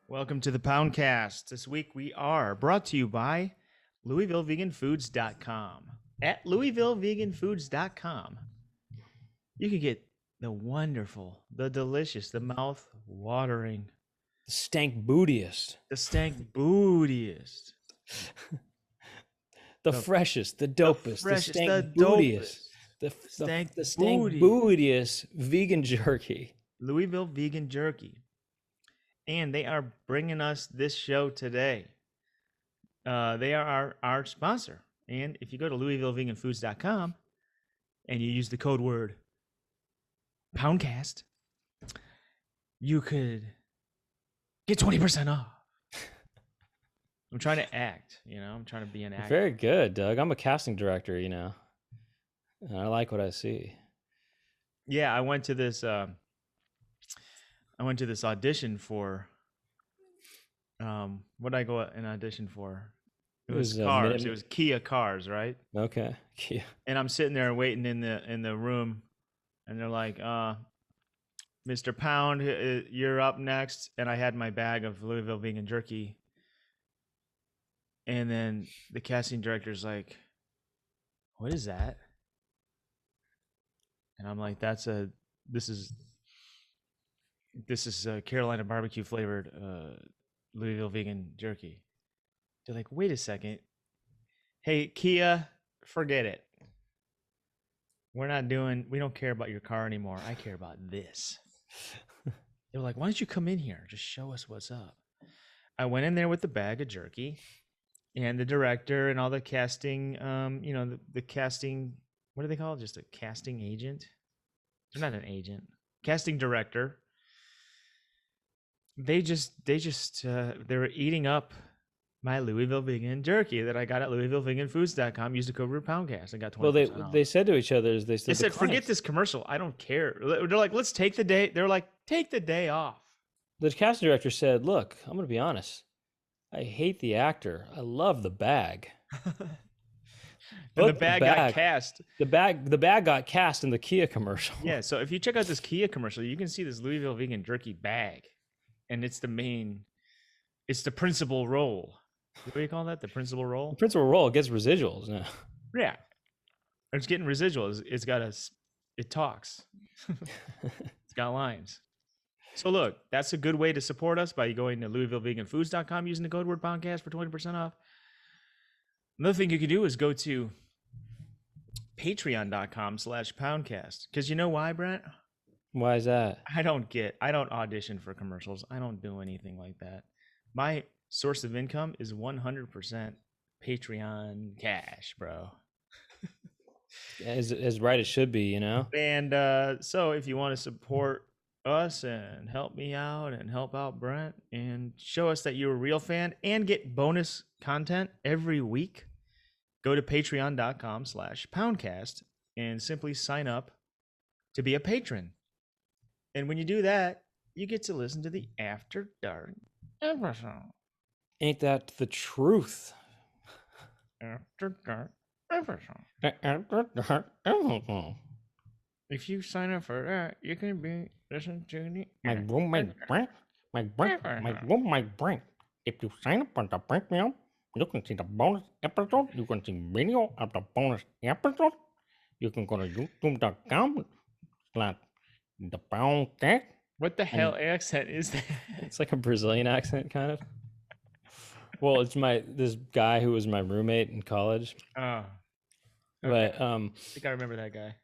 Welcome to the Poundcast. This week we are brought to you by LouisvilleVeganFoods.com. At LouisvilleVeganFoods.com, you can get the wonderful, the delicious, the mouth-watering, The stank bootiest, the stank bootiest, the freshest, the dopest, the stank the bootiest, stank the stank booty. bootiest vegan jerky. Louisville Vegan Jerky. And they are bringing us this show today. They are our sponsor. And if you go to LouisvilleVeganFoods.com and you use the code word Poundcast, you could get 20% off. I'm trying to act, I'm trying to be an actor. Very good, Doug. I'm a casting director, and I like what I see. Yeah, I went to this audition for what did I go and audition for? It was cars. It was Kia cars, right? Okay. Kia. And I'm sitting there waiting in the room, and they're like, Mr. Pound, you're up next. And I had my bag of Louisville Vegan Jerky. And then the casting director's like, what is that? And I'm like, this is a Carolina barbecue flavored Louisville Vegan Jerky. They're like, wait a second. Hey, Kia, forget it. We don't care about your car anymore. I care about this. They were like, why don't you come in here? Just show us what's up. I went in there with the bag of jerky, and the director and all the casting, the casting, what do they call it? Just a casting agent? They're not an agent. Casting director. They were eating up my Louisville Vegan Jerky that I got at LouisvilleVeganFoods.com. Used the code word Poundcast and got 20%. Well, they said to each other, they said, forget this commercial. I don't care. They're like, let's take the day. They're like, take the day off. The casting director said, look, I'm going to be honest. I hate the actor. I love the bag. And the bag got cast. The bag got cast in the Kia commercial. Yeah, so if you check out this Kia commercial, you can see this Louisville Vegan Jerky bag. And it's the principal role. What do you call that? The principal role? The principal role gets residuals now. Yeah. It's getting residuals. It talks. It's got lines. So look, that's a good way to support us by going to LouisvilleVeganFoods.com using the code word Poundcast for 20% off. Another thing you can do is go to Patreon.com/Poundcast. Because you know why, Brent? Why is that? I don't audition for commercials. I don't do anything like that. My source of income is 100% Patreon cash, bro. As right it should be, And so if you want to support us and help me out and help out Brent and show us that you're a real fan and get bonus content every week, go to Patreon.com/Poundcast and simply sign up to be a patron. And when you do that, you get to listen to the After Dark episode. Ain't that the truth? After Dark episode. After Dark episode. If you sign up for that, you can be listening to the My roommate Brent. My roommate Brent. If you sign up on the Patreon, you can see the bonus episode. You can see video of the bonus episode. You can go to youtube.com/the Poundcast. What the hell accent is that? It's like a Brazilian accent, kind of. Well, it's this guy who was my roommate in college. Oh. Okay. But I think I remember that guy.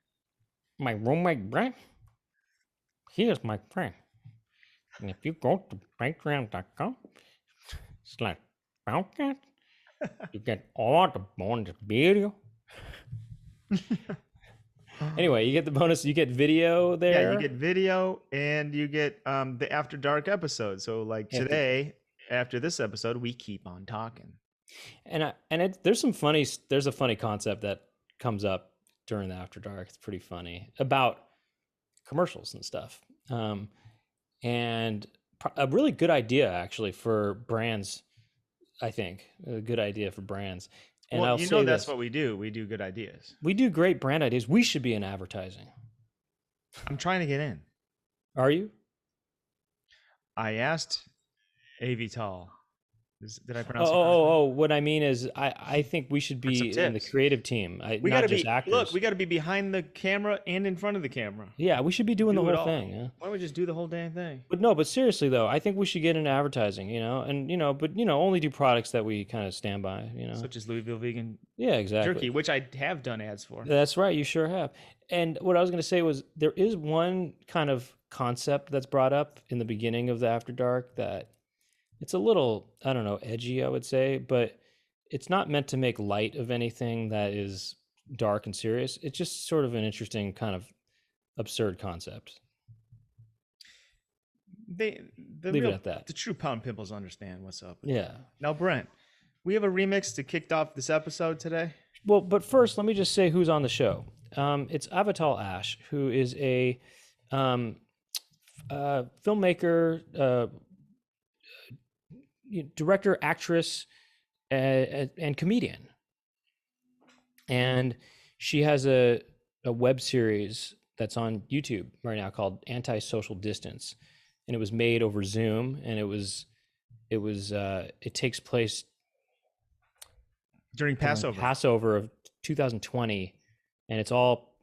My roommate Brent, he is my friend. And if you go to patreon.com/Poundcast, you get all the bonus video. Anyway, you get the bonus, you get video there. Yeah, you get video and you get the After Dark episode. So like today, after this episode, we keep on talking. And there's a funny concept that comes up during the After Dark. It's pretty funny about commercials and stuff. And a really good idea actually for brands, I think. A good idea for brands. And well, I'll that's what we do. We do good ideas. We do great brand ideas. We should be in advertising. I'm trying to get in. Are you? I asked Avital. Did I Oh, pronounce it oh, correctly? oh, oh, what I mean is I think we should For some be in the tips. creative team, We not gotta just be actors. we gotta be behind the camera and in front of the camera. Yeah, we should be doing the Do it whole all. thing. Yeah. Why don't we just do the whole damn thing? But no, but seriously though, I think we should get into advertising, and but only do products that we kind of stand by, Such as Louisville vegan Yeah, exactly. jerky, which I have done ads for. That's right, you sure have. And what I was going to say was there is one kind of concept that's brought up in the beginning of the After Dark that it's a little, I don't know, edgy, I would say, but it's not meant to make light of anything that is dark and serious. It's just sort of an interesting kind of absurd concept. Leave it at that. The true pound pimples understand what's up. Yeah. Now, Brent, we have a remix to kick off this episode today. Well, but first, let me just say who's on the show. It's Avital Ash, who is a filmmaker, director, actress, and comedian. And she has a web series that's on YouTube right now called Antisocial Distance, and it was made over Zoom, and it takes place during Passover of 2020, and it's all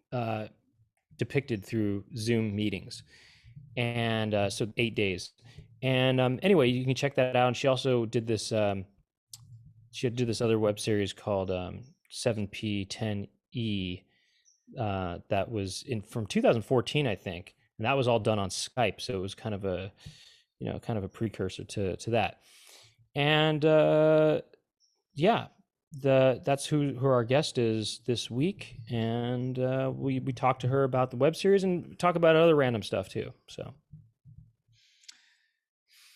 depicted through Zoom meetings, and so 8 days. And anyway, you can check that out. And she also did this. She did this other web series called 7P10E that was from 2014, I think, and that was all done on Skype. So it was kind of a precursor to that. And yeah, that's who our guest is this week, and we talked to her about the web series and talk about other random stuff too. So.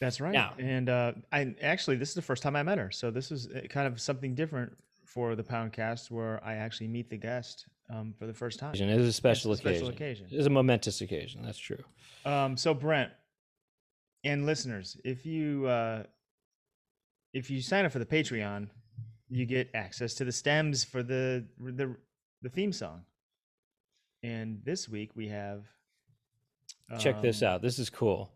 That's right. Yeah. And I actually, this is the first time I met her. So this is kind of something different for the Poundcast, where I actually meet the guest for the first time. It is a special occasion. It is a momentous occasion. That's true. So Brent and listeners, if you sign up for the Patreon, you get access to the stems for the theme song. And this week we have. Check this out. This is cool.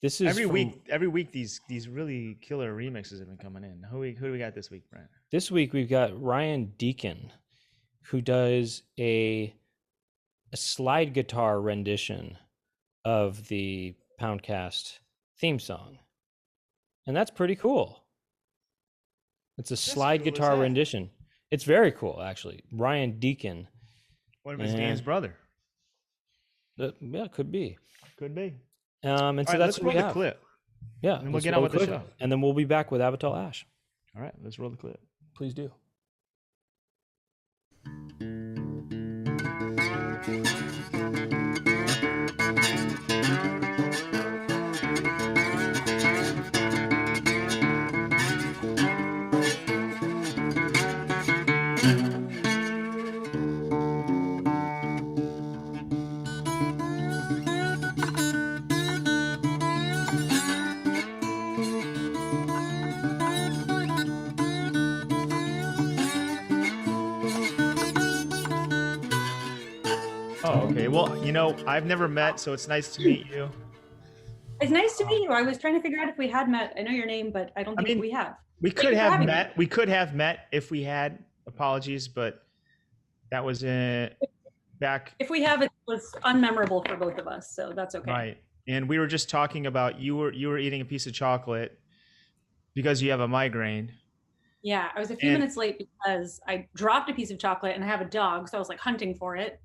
This is every week. These really killer remixes have been coming in. Who do we got this week, Brent? This week we've got Ryan Deacon, who does a slide guitar rendition of the Poundcast theme song, and that's pretty cool. It's a slide guitar rendition. It's very cool, actually. Ryan Deacon. One of his Dan's brother. Yeah, could be. Could be. And so that's what we have. Clip. Yeah, and we'll get on with the show. And then we'll be back with Avital Ash. All right, let's roll the clip. Please do. Okay, well, I've never met, so it's nice to meet you. It's nice to meet you. I was trying to figure out if we had met. I know your name, but I don't think we have. We could have met. We could have met if we had. Apologies, but that was back. If we have, it was unmemorable for both of us, so that's okay. Right, and we were just talking about you were eating a piece of chocolate because you have a migraine. Yeah, I was a few minutes late because I dropped a piece of chocolate, and I have a dog, so I was like hunting for it.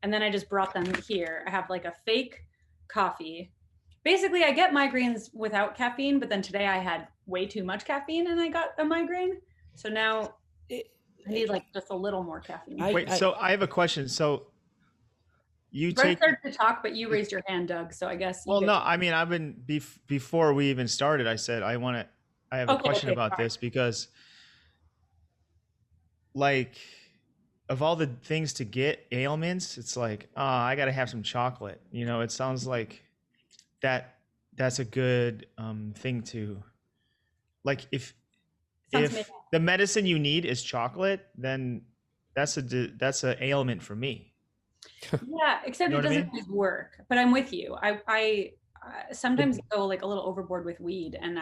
And then I just brought them here. I have like a fake coffee. Basically, I get migraines without caffeine, but then today I had way too much caffeine and I got a migraine. So now I need like just a little more caffeine. So I have a question. So you Brent started to talk, but you raised your hand, Doug. So I guess. Well, no, I mean, I've been before we even started. I said I have a question about this because, like, of all the things to get ailments, it's like, I got to have some chocolate. It sounds like that's a good thing to, like, if the medicine you need is chocolate, then that's a ailment for me. Yeah, except it doesn't always work. But I'm with you. I sometimes go like a little overboard with weed, and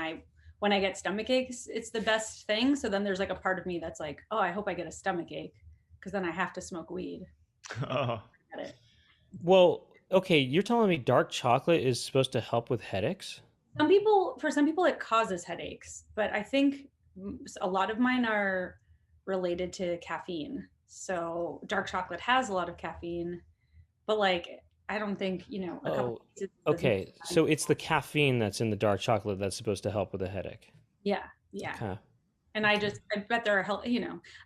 when I get stomach aches, it's the best thing. So then there's like a part of me that's like, oh, I hope I get a stomach ache, because then I have to smoke weed. Oh. Get it. Well, okay, you're telling me dark chocolate is supposed to help with headaches? For some people it causes headaches, but I think a lot of mine are related to caffeine. So dark chocolate has a lot of caffeine, but like I don't think, a couple pieces okay. So it's the caffeine that's in the dark chocolate that's supposed to help with a headache. Yeah. Okay. And I bet there are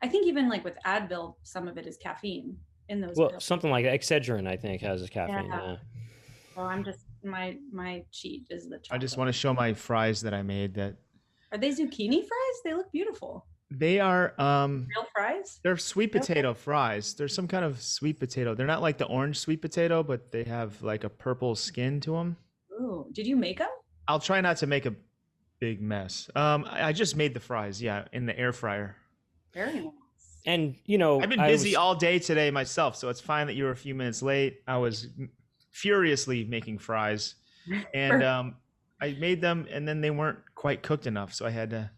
I think even like with Advil, some of it is caffeine in those Well, pills. something like Excedrin, I think, has caffeine. Yeah. So I'm just my cheat is the chocolate. I just want to show my fries that I made. That are they zucchini fries? They look beautiful. They are real fries? They're sweet potato fries. They're some kind of sweet potato. They're not like the orange sweet potato, but they have like a purple skin to them. Ooh, did you make them? I'll try not to make a big mess. I just made the fries, in the air fryer. Very nice. And I've been busy all day today myself, so it's fine that you were a few minutes late. I was furiously making fries, and I made them, and then they weren't quite cooked enough, so I had to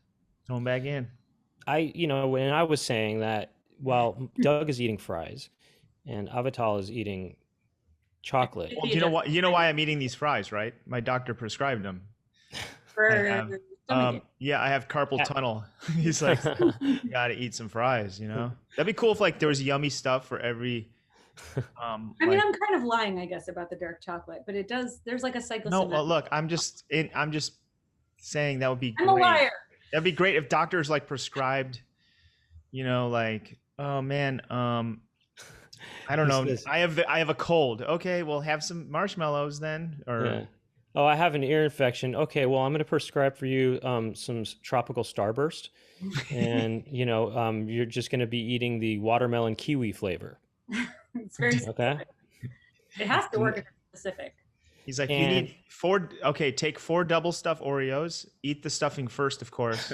throw them back in. When I was saying that, while Doug is eating fries, and Avital is eating chocolate. Well, you know why I'm eating these fries, right? My doctor prescribed them. I have carpal tunnel. He's like, you gotta eat some fries, That'd be cool if like there was yummy stuff for every. I'm kind of lying, I guess, about the dark chocolate, but there's like a cycle. No, well, look, I'm just saying that would be great. I'm a liar. That'd be great if doctors like prescribed, like, oh man, I don't know. I have a cold. Okay, well, have some marshmallows then, or. Yeah. Oh, I have an ear infection. Okay, well, I'm going to prescribe for you some tropical Starburst, and you're just going to be eating the watermelon kiwi flavor. It's very specific. It has to work if it's specific. He's like, you need 4. Okay, take 4 double stuffed Oreos. Eat the stuffing first, of course,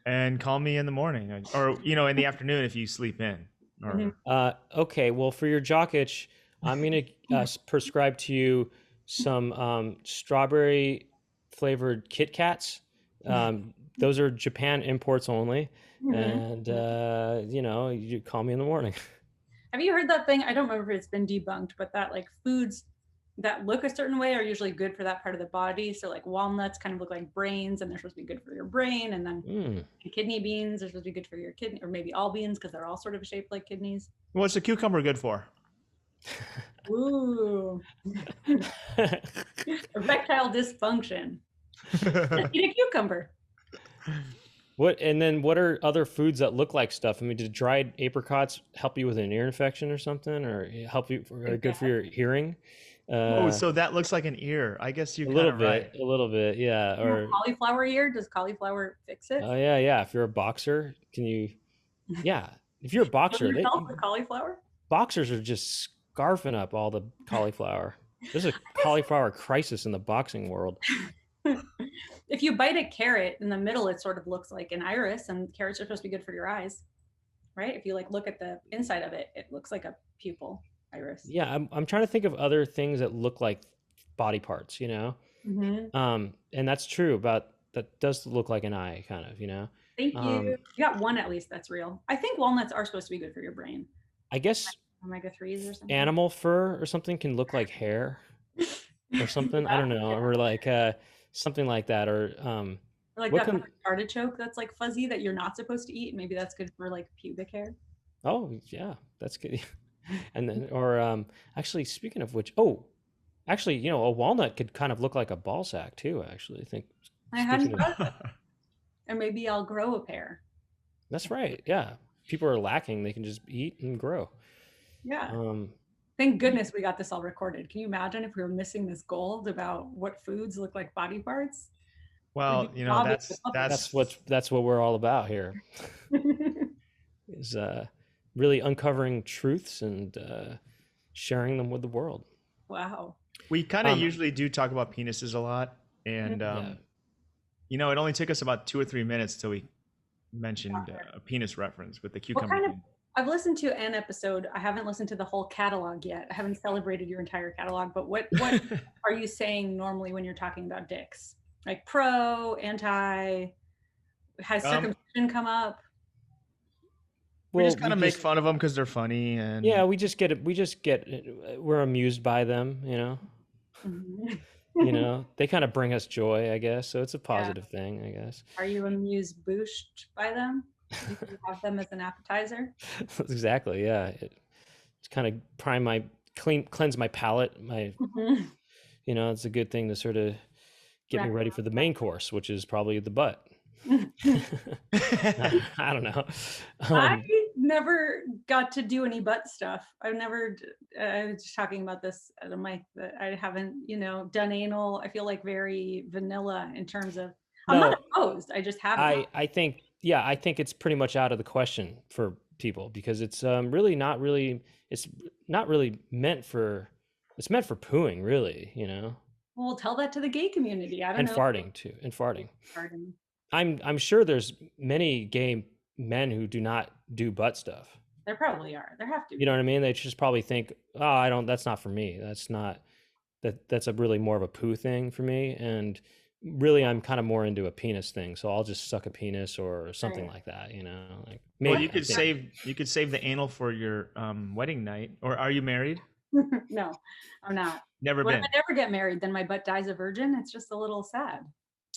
and call me in the morning, or in the afternoon if you sleep in. Or... Okay, well, for your jock itch, I'm going to prescribe to you some strawberry flavored Kit Kats. Those are Japan imports only. And you call me in the morning. Have you heard that thing? I don't remember if it's been debunked, but that like foods that look a certain way are usually good for that part of the body. So like walnuts kind of look like brains, and they're supposed to be good for your brain. And then kidney beans are supposed to be good for your kidney, or maybe all beans, because they're all sort of shaped like kidneys. What's a cucumber good for? Ooh. Erectile dysfunction. Eat a cucumber. What are other foods that look like stuff? I mean, did dried apricots help you with an ear infection or something, or help you or good for your hearing? So that looks like an ear. I guess you're a little bit, yeah. Or cauliflower ear? Does cauliflower fix it? Oh yeah. If you're a boxer, can you? Yeah, if you're a boxer, the cauliflower. Boxers are just scarfing up all the cauliflower. There's a cauliflower crisis in the boxing world. If you bite a carrot in the middle, it sort of looks like an iris, and carrots are supposed to be good for your eyes, right? If you like look at the inside of it, it looks like a pupil iris. Yeah, I'm trying to think of other things that look like body parts, and that's true. But that does look like an eye, kind of, Thank you. You got one at least that's real. I think walnuts are supposed to be good for your brain. I guess omega-3s or something. Animal fur or something can look like hair or something. I don't know, or like something like that, or like that artichoke that's like fuzzy that you're not supposed to eat. Maybe that's good for like pubic hair. Oh yeah, that's good. And then, or actually, speaking of which, actually, a walnut could kind of look like a ball sack too. Actually, I think. I hadn't thought of that. And maybe I'll grow a pair. That's right. Yeah, people are lacking; they can just eat and grow. Yeah. Thank goodness we got this all recorded. Can you imagine if we were missing this gold about what foods look like body parts? Well, that's what we're all about here. Is really uncovering truths and sharing them with the world. Wow. We kind of usually do talk about penises a lot, and it only took us about 2 or 3 minutes till we mentioned a penis reference with the cucumber. I've listened to an episode. I haven't listened to the whole catalog yet. I haven't celebrated your entire catalog. But what are you saying normally when you're talking about dicks? Like pro, anti, has circumcision come up? We just kind of make fun of them because they're funny, and yeah, we just get we're amused by them, you know. Mhm. You know, they kind of bring us joy, I guess. So it's a positive thing, I guess. Are you amused booshed by them? Do you have them as an appetizer? Exactly. Yeah. It's kind of cleanse my palate. Mhm. You know, it's a good thing to sort of get me ready for the main course, which is probably the butt. I don't know. I never got to do any butt stuff. I was just talking about this at a mic that I haven't, done anal. I feel like very vanilla in terms of, I'm not opposed. I just haven't. I think it's pretty much out of the question for people because it's really not really, it's not really meant for, it's meant for pooing really, you know? Well, tell that to the gay community. I don't know. And farting too, and farting. Farting. I'm sure there's many gay men who do not do butt stuff. There probably are. There have to be. You know what I mean? They just probably think, oh, that's not for me. That's a really more of a poo thing for me. And really, I'm kind of more into a penis thing. So I'll just suck a penis or something like that, you know? Like maybe well, you could save the anal for your wedding night. Or are you married? No, I'm not. Never when been. I never get married, then my butt dies a virgin. It's just a little sad.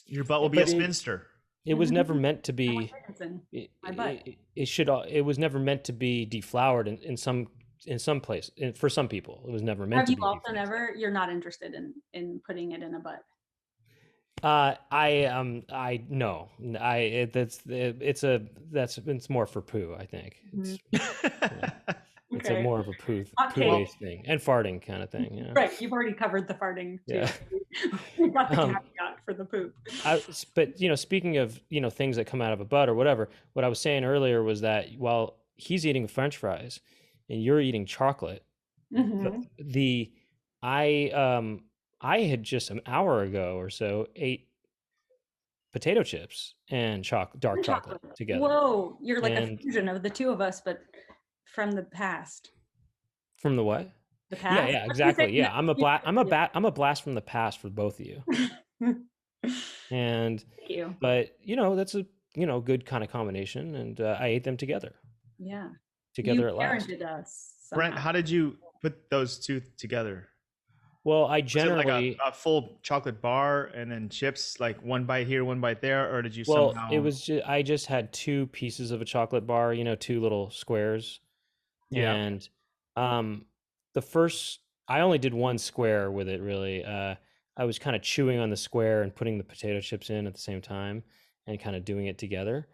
Your butt will be a spinster. It was never meant to be. It was never meant to be deflowered in some place. For some people, it was never meant to be. Have you also never? You're not interested in putting it in a butt. It's more for poo. I think it's Okay. more of a poo-based thing and farting kind of thing. You know? Right. You've already covered the farting too. Yeah. You got the caveat for the poop. But speaking of things that come out of a butt or whatever, what I was saying earlier was that while he's eating French fries and you're eating chocolate, I had just an hour ago or so ate potato chips and dark chocolate together. Whoa, you're like a fusion of the two of us, but from the past. From the what? The past. Yeah, exactly. Yeah, I'm a blast from the past for both of you. And thank you. But that's a good kind of combination, and I ate them together. Yeah. Together at last. Us Brent, how did you put those two together? Well, I generally like a full chocolate bar and then chips, like one bite here, one bite there, or did you somehow? Well, it was I just had two pieces of a chocolate bar, two little squares. Yeah. And the first, I only did one square with it really. I was kind of chewing on the square and putting the potato chips in at the same time and kind of doing it together.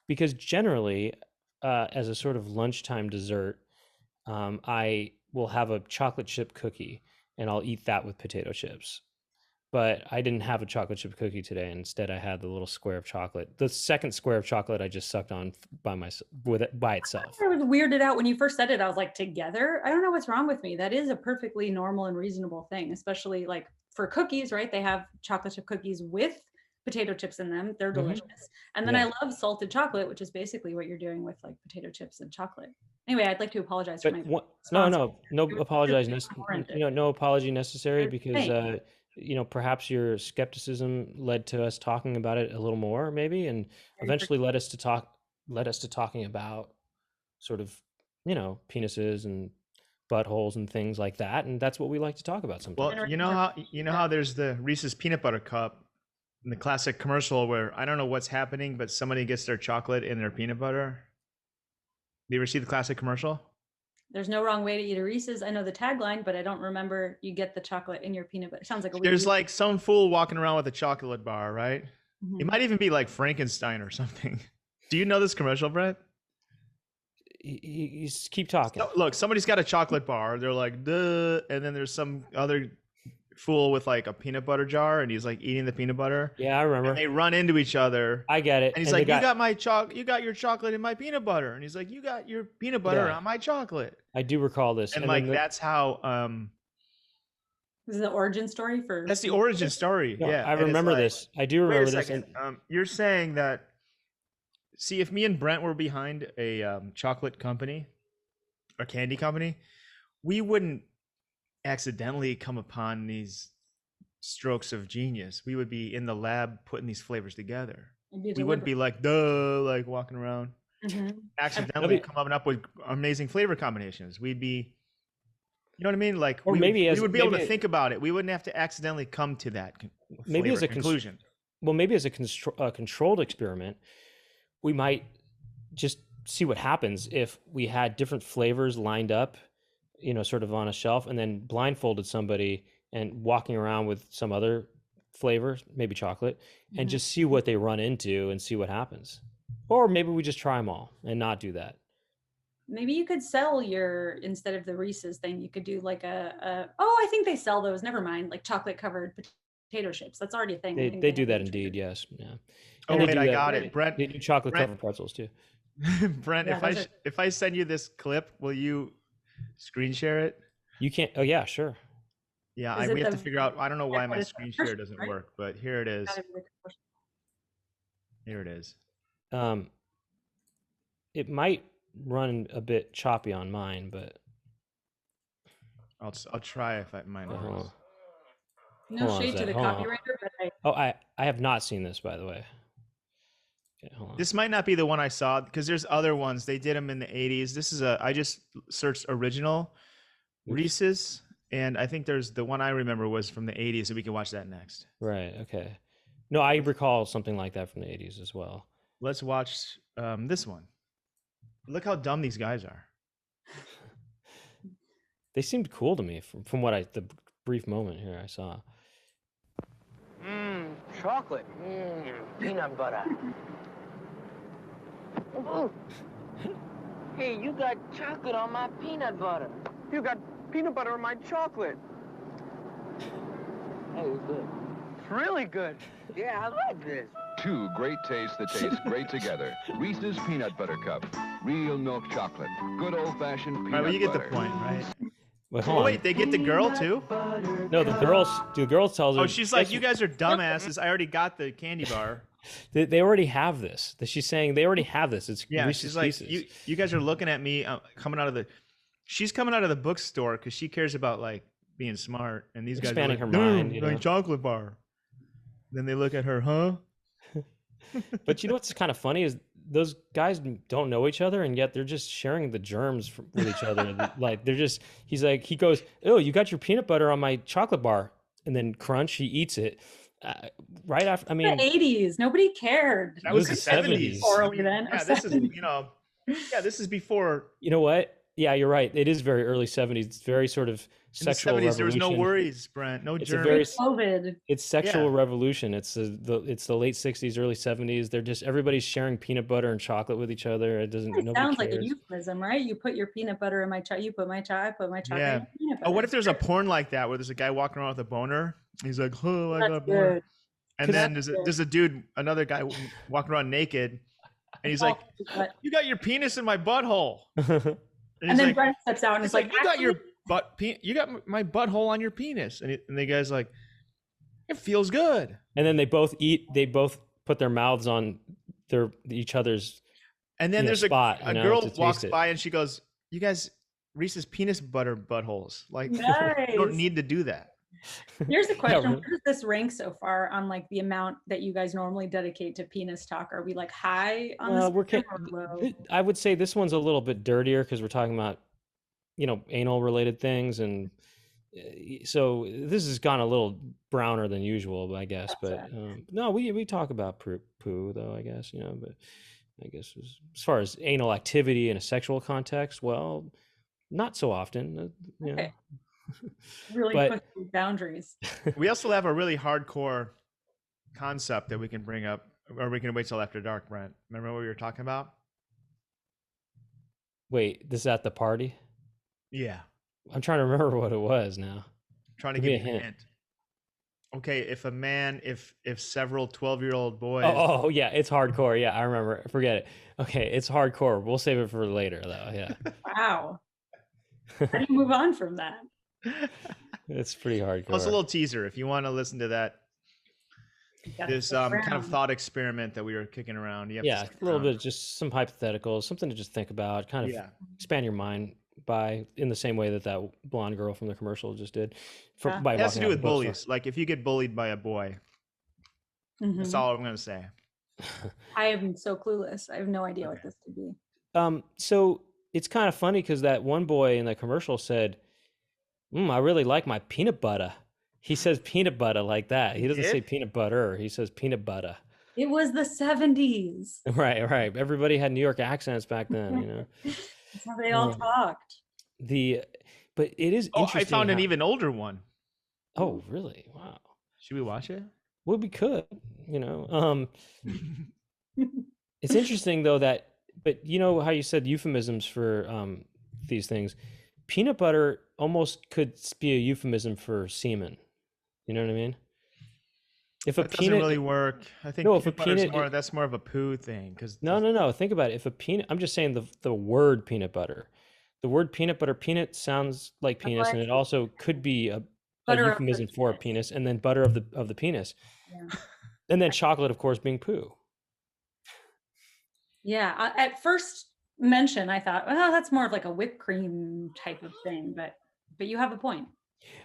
Because generally, as a sort of lunchtime dessert, I will have a chocolate chip cookie and I'll eat that with potato chips. But I didn't have a chocolate chip cookie today. Instead, I had the little square of chocolate. The second square of chocolate I just sucked on by itself. I was weirded out when you first said it. I was like, together? I don't know what's wrong with me. That is a perfectly normal and reasonable thing, especially like for cookies, right? They have chocolate chip cookies with potato chips in them. They're delicious. And then I love salted chocolate, which is basically what you're doing with like potato chips and chocolate. Anyway, I'd like to apologize for my no apologize. No apology necessary because perhaps your skepticism led to us talking about it a little more, maybe, and eventually led us to talking about sort of penises and buttholes and things like that, and that's what we like to talk about sometimes. Well, you know how there's the Reese's peanut butter cup in the classic commercial where I don't know what's happening, but somebody gets their chocolate in their peanut butter. Do you ever see the classic commercial? There's no wrong way to eat a Reese's. I know the tagline, but I don't remember you get the chocolate in your peanut butter. It sounds like a weird. There's like some fool walking around with a chocolate bar, right? It might even be like Frankenstein or something. Do you know this commercial, Brett? You keep talking. So, look, somebody's got a chocolate bar. They're like, duh. And then there's some other fool with like a peanut butter jar and he's like eating the peanut butter. Yeah, I remember. And they run into each other. I get it. And he's like, you got your chocolate in my peanut butter. And he's like, you got your peanut butter on my chocolate. I do recall this. And like that's how this is the origin story for that's the origin story. No, yeah. I remember this. I do remember this. And you're saying that see, if me and Brent were behind a chocolate company or candy company, we wouldn't accidentally come upon these strokes of genius. We would be in the lab putting these flavors together. We wouldn't be like, duh, like walking around accidentally coming up with amazing flavor combinations. We'd be, you know what I mean? Like, or we would be able to maybe think about it. We wouldn't have to accidentally come to that maybe as a conclusion. Well, maybe as a controlled experiment, we might just see what happens if we had different flavors lined up, you know, sort of on a shelf, and then blindfolded somebody and walking around with some other flavor, maybe chocolate, and just see what they run into and see what happens. Or maybe we just try them all and not do that. Maybe you could sell instead of the Reeses thing, you could do like I think they sell those. Never mind, like chocolate covered potato chips. That's already a thing. They do that indeed, yes. Yeah. Oh, wait, I got it. Brent, they do chocolate covered pretzels too. Brent, if I send you this clip, will you screen share it? You can't. Oh yeah, sure. Yeah, we have to figure out. I don't know why my screen share doesn't work, but here it is. Here it is. It might run a bit choppy on mine, but I'll try if mine runs. No shade to the copywriter, but I have not seen this, by the way. Okay, hold on. This might not be the one I saw because there's other ones. They did them in the 80s. This is I just searched original Reeses, and I think there's the one I remember was from the 80s, so we can watch that next. Right. Okay. No, I recall something like that from the 80s as well. Let's watch this one. Look how dumb these guys are. They seemed cool to me from what the brief moment here I saw. Chocolate. Peanut butter. Ooh. Hey, you got chocolate on my peanut butter. You got peanut butter on my chocolate. Hey, it's good. It's really good. Yeah, I like this. Two great tastes that taste great together. Reese's Peanut Butter Cup. Real milk chocolate. Good old-fashioned peanut butter. Right, well, you get the point, right? But wait, they get the girl too? No, the girls tells her. Oh, she's like, you guys are dumbasses. I already got the candy bar. They already have this. She's saying they already have this. It's Reese's she's like, Pieces. you guys are looking at me she's coming out of the bookstore because she cares about like being smart, and these expanding guys her mind, you know? like chocolate bar. Then they look at her, huh? But you know what's kind of funny is those guys don't know each other, and yet they're just sharing the germs with each other. Like he goes, "Oh, you got your peanut butter on my chocolate bar," and then crunch, he eats it. Right after, I mean, the 80s, nobody cared. That was the 70s. Orally then. Yeah, this is this is before. You know what? Yeah, you're right. It is very early 70s. It's very sort of sexual in the 70s, revolution. There was no worries, Brent. No germs. COVID. It's sexual revolution. It's the late 60s, early 70s. They're just everybody's sharing peanut butter and chocolate with each other. It doesn't. It sounds like a euphemism, right? You put your peanut butter in my chocolate. You put my chocolate. I put my chocolate. Yeah. In peanut butter. Oh, what if there's a porn like that where there's a guy walking around with a boner? He's like, "Oh, I got a boner," and then there's a dude, another guy walking around naked, and he's like, "You got your penis in my butthole." And then Brent steps out and is like, "You got your you got my butthole on your penis," and the guy's like, "It feels good." And then they both put their mouths on each other's. And then there's spot, a girl walks by and she goes, "You guys, Reese's penis butter buttholes. Like, nice. You don't need to do that." Here's the question: Where does this rank so far on like the amount that you guys normally dedicate to penis talk? Are we like high on this? Or low? I would say this one's a little bit dirtier because we're talking about, anal related things, and so this has gone a little browner than usual, I guess. But no, we talk about poo though, I guess, but I guess as far as anal activity in a sexual context, well, not so often. Okay. Really pushing boundaries. We also have a really hardcore concept that we can bring up, or we can wait till after dark. Brent, remember what we were talking about? Wait, this is at the party? Yeah, I'm trying to remember what it was now. Trying to give you a hint. Okay, if several 12-year-old boys. Oh yeah, it's hardcore. Yeah, I remember. Forget it. Okay, it's hardcore. We'll save it for later, though. Yeah. Wow. How do you move on from that? It's pretty hardcore. Plus a little teaser if you want to listen to that. Gotta this stick kind of around. thought experiment that we were kicking around. You have to Yeah, stick a little around. bit, just some hypotheticals, something to just think about, kind of Yeah. expand your mind by in the same way that that blonde girl from the commercial just did. Yeah. By It has to walking do out with of the bookstore. bullies. Like if you get bullied by a boy, that's Mhm. all I'm gonna say. I am so clueless. I have no idea what Okay. this could be. So it's kind of funny because that one boy in the commercial said, I really like my peanut butter. He says peanut butter like that. He doesn't say did? peanut butter. He says peanut butter. It was the 70s. Right. Everybody had New York accents back then, you know. That's how they all talked. But it is Oh, interesting. I found an even older one. Oh, really? Wow. Should we watch it? Well, we could, you know. It's interesting though but you know how you said euphemisms for these things. Peanut butter almost could be a euphemism for semen. You know what I mean? If a That peanut doesn't really work. I think No, if a peanut butter's peanut- that's more of a poo thing. Because No. Think about it. If a peanut, I'm just saying the word peanut butter. The word peanut butter, peanut sounds like penis, and it also could be a Butter of the euphemism for a penis. penis, and then butter of the penis, Yeah. and then chocolate, of course, being poo. Yeah. At first mention, I thought, well, that's more of like a whipped cream type of thing, but you have a point.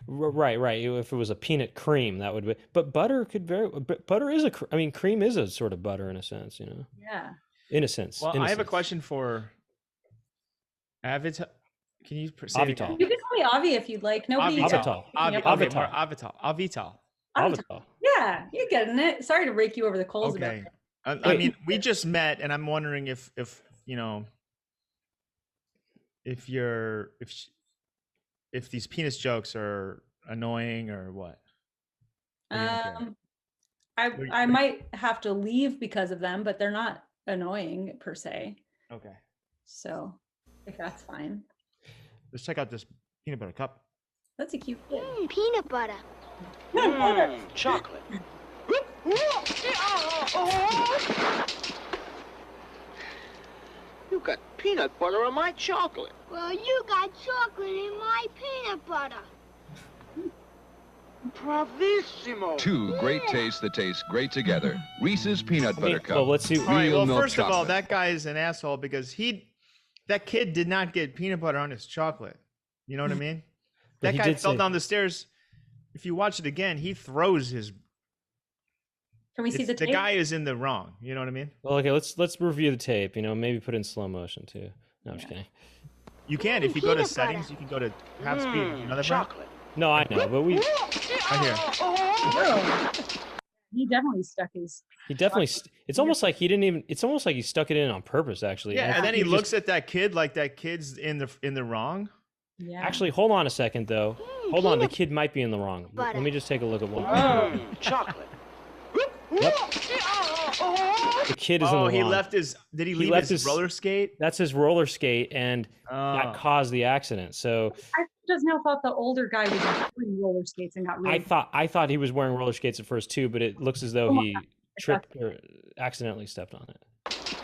Right. If it was a peanut cream, that would be. But butter could but butter is I mean, cream is a sort of butter in a sense, you know. Yeah. In a sense. well, in I have a sense. question for Avital. Can you say it again? Avital. You can call me Avi if you'd like. Nobody. Avital. Avital. Avital. Yeah, you're getting it. Sorry to rake you over the coals about Okay. it. I mean, we just met, and I'm wondering if you know, if these penis jokes are annoying or what. Or you don't care? I might have to leave because of them, but they're not annoying per se. Okay. So if that's fine. Let's check out this peanut butter cup. That's a cute kid. Peanut butter. Chocolate. You got peanut butter on my chocolate. Well, you got chocolate in my peanut butter. Bravissimo. Two great tastes that taste great together. Reese's Peanut Butter Cup. Well, let's see. All right. Real Well, milk first of all, chocolate. that guy is an asshole because that kid did not get peanut butter on his chocolate. You know what I mean? But That he guy did fell say- down the stairs. If you watch it again, he throws his. Can we see the The tape? guy is in the wrong. You know what I mean? Well, okay, let's review the tape. You know, maybe put in slow motion too. No, I'm just kidding. You can if you go to Peanut settings. butter. You can go to half speed. You know that, Brent? Chocolate. No, I know, but Right here. He definitely stuck his. he definitely. It's almost like he didn't even. It's almost like he stuck it in on purpose, actually. Yeah, I and think then he just- looks at that kid like that kid's in the wrong. Yeah. Actually, hold on a second though. Hold on, the kid might be in the wrong. butter. Let me just take a look at one. Chocolate. The kid is in Oh, the he wrong. left his. Did he leave left his his- roller skate? That's his roller skate, and that Oh. caused the accident. So I just now thought the older guy was wearing roller skates and got really. I thought he was wearing roller skates at first too, but it looks as though Oh my he tripped or accidentally stepped on it.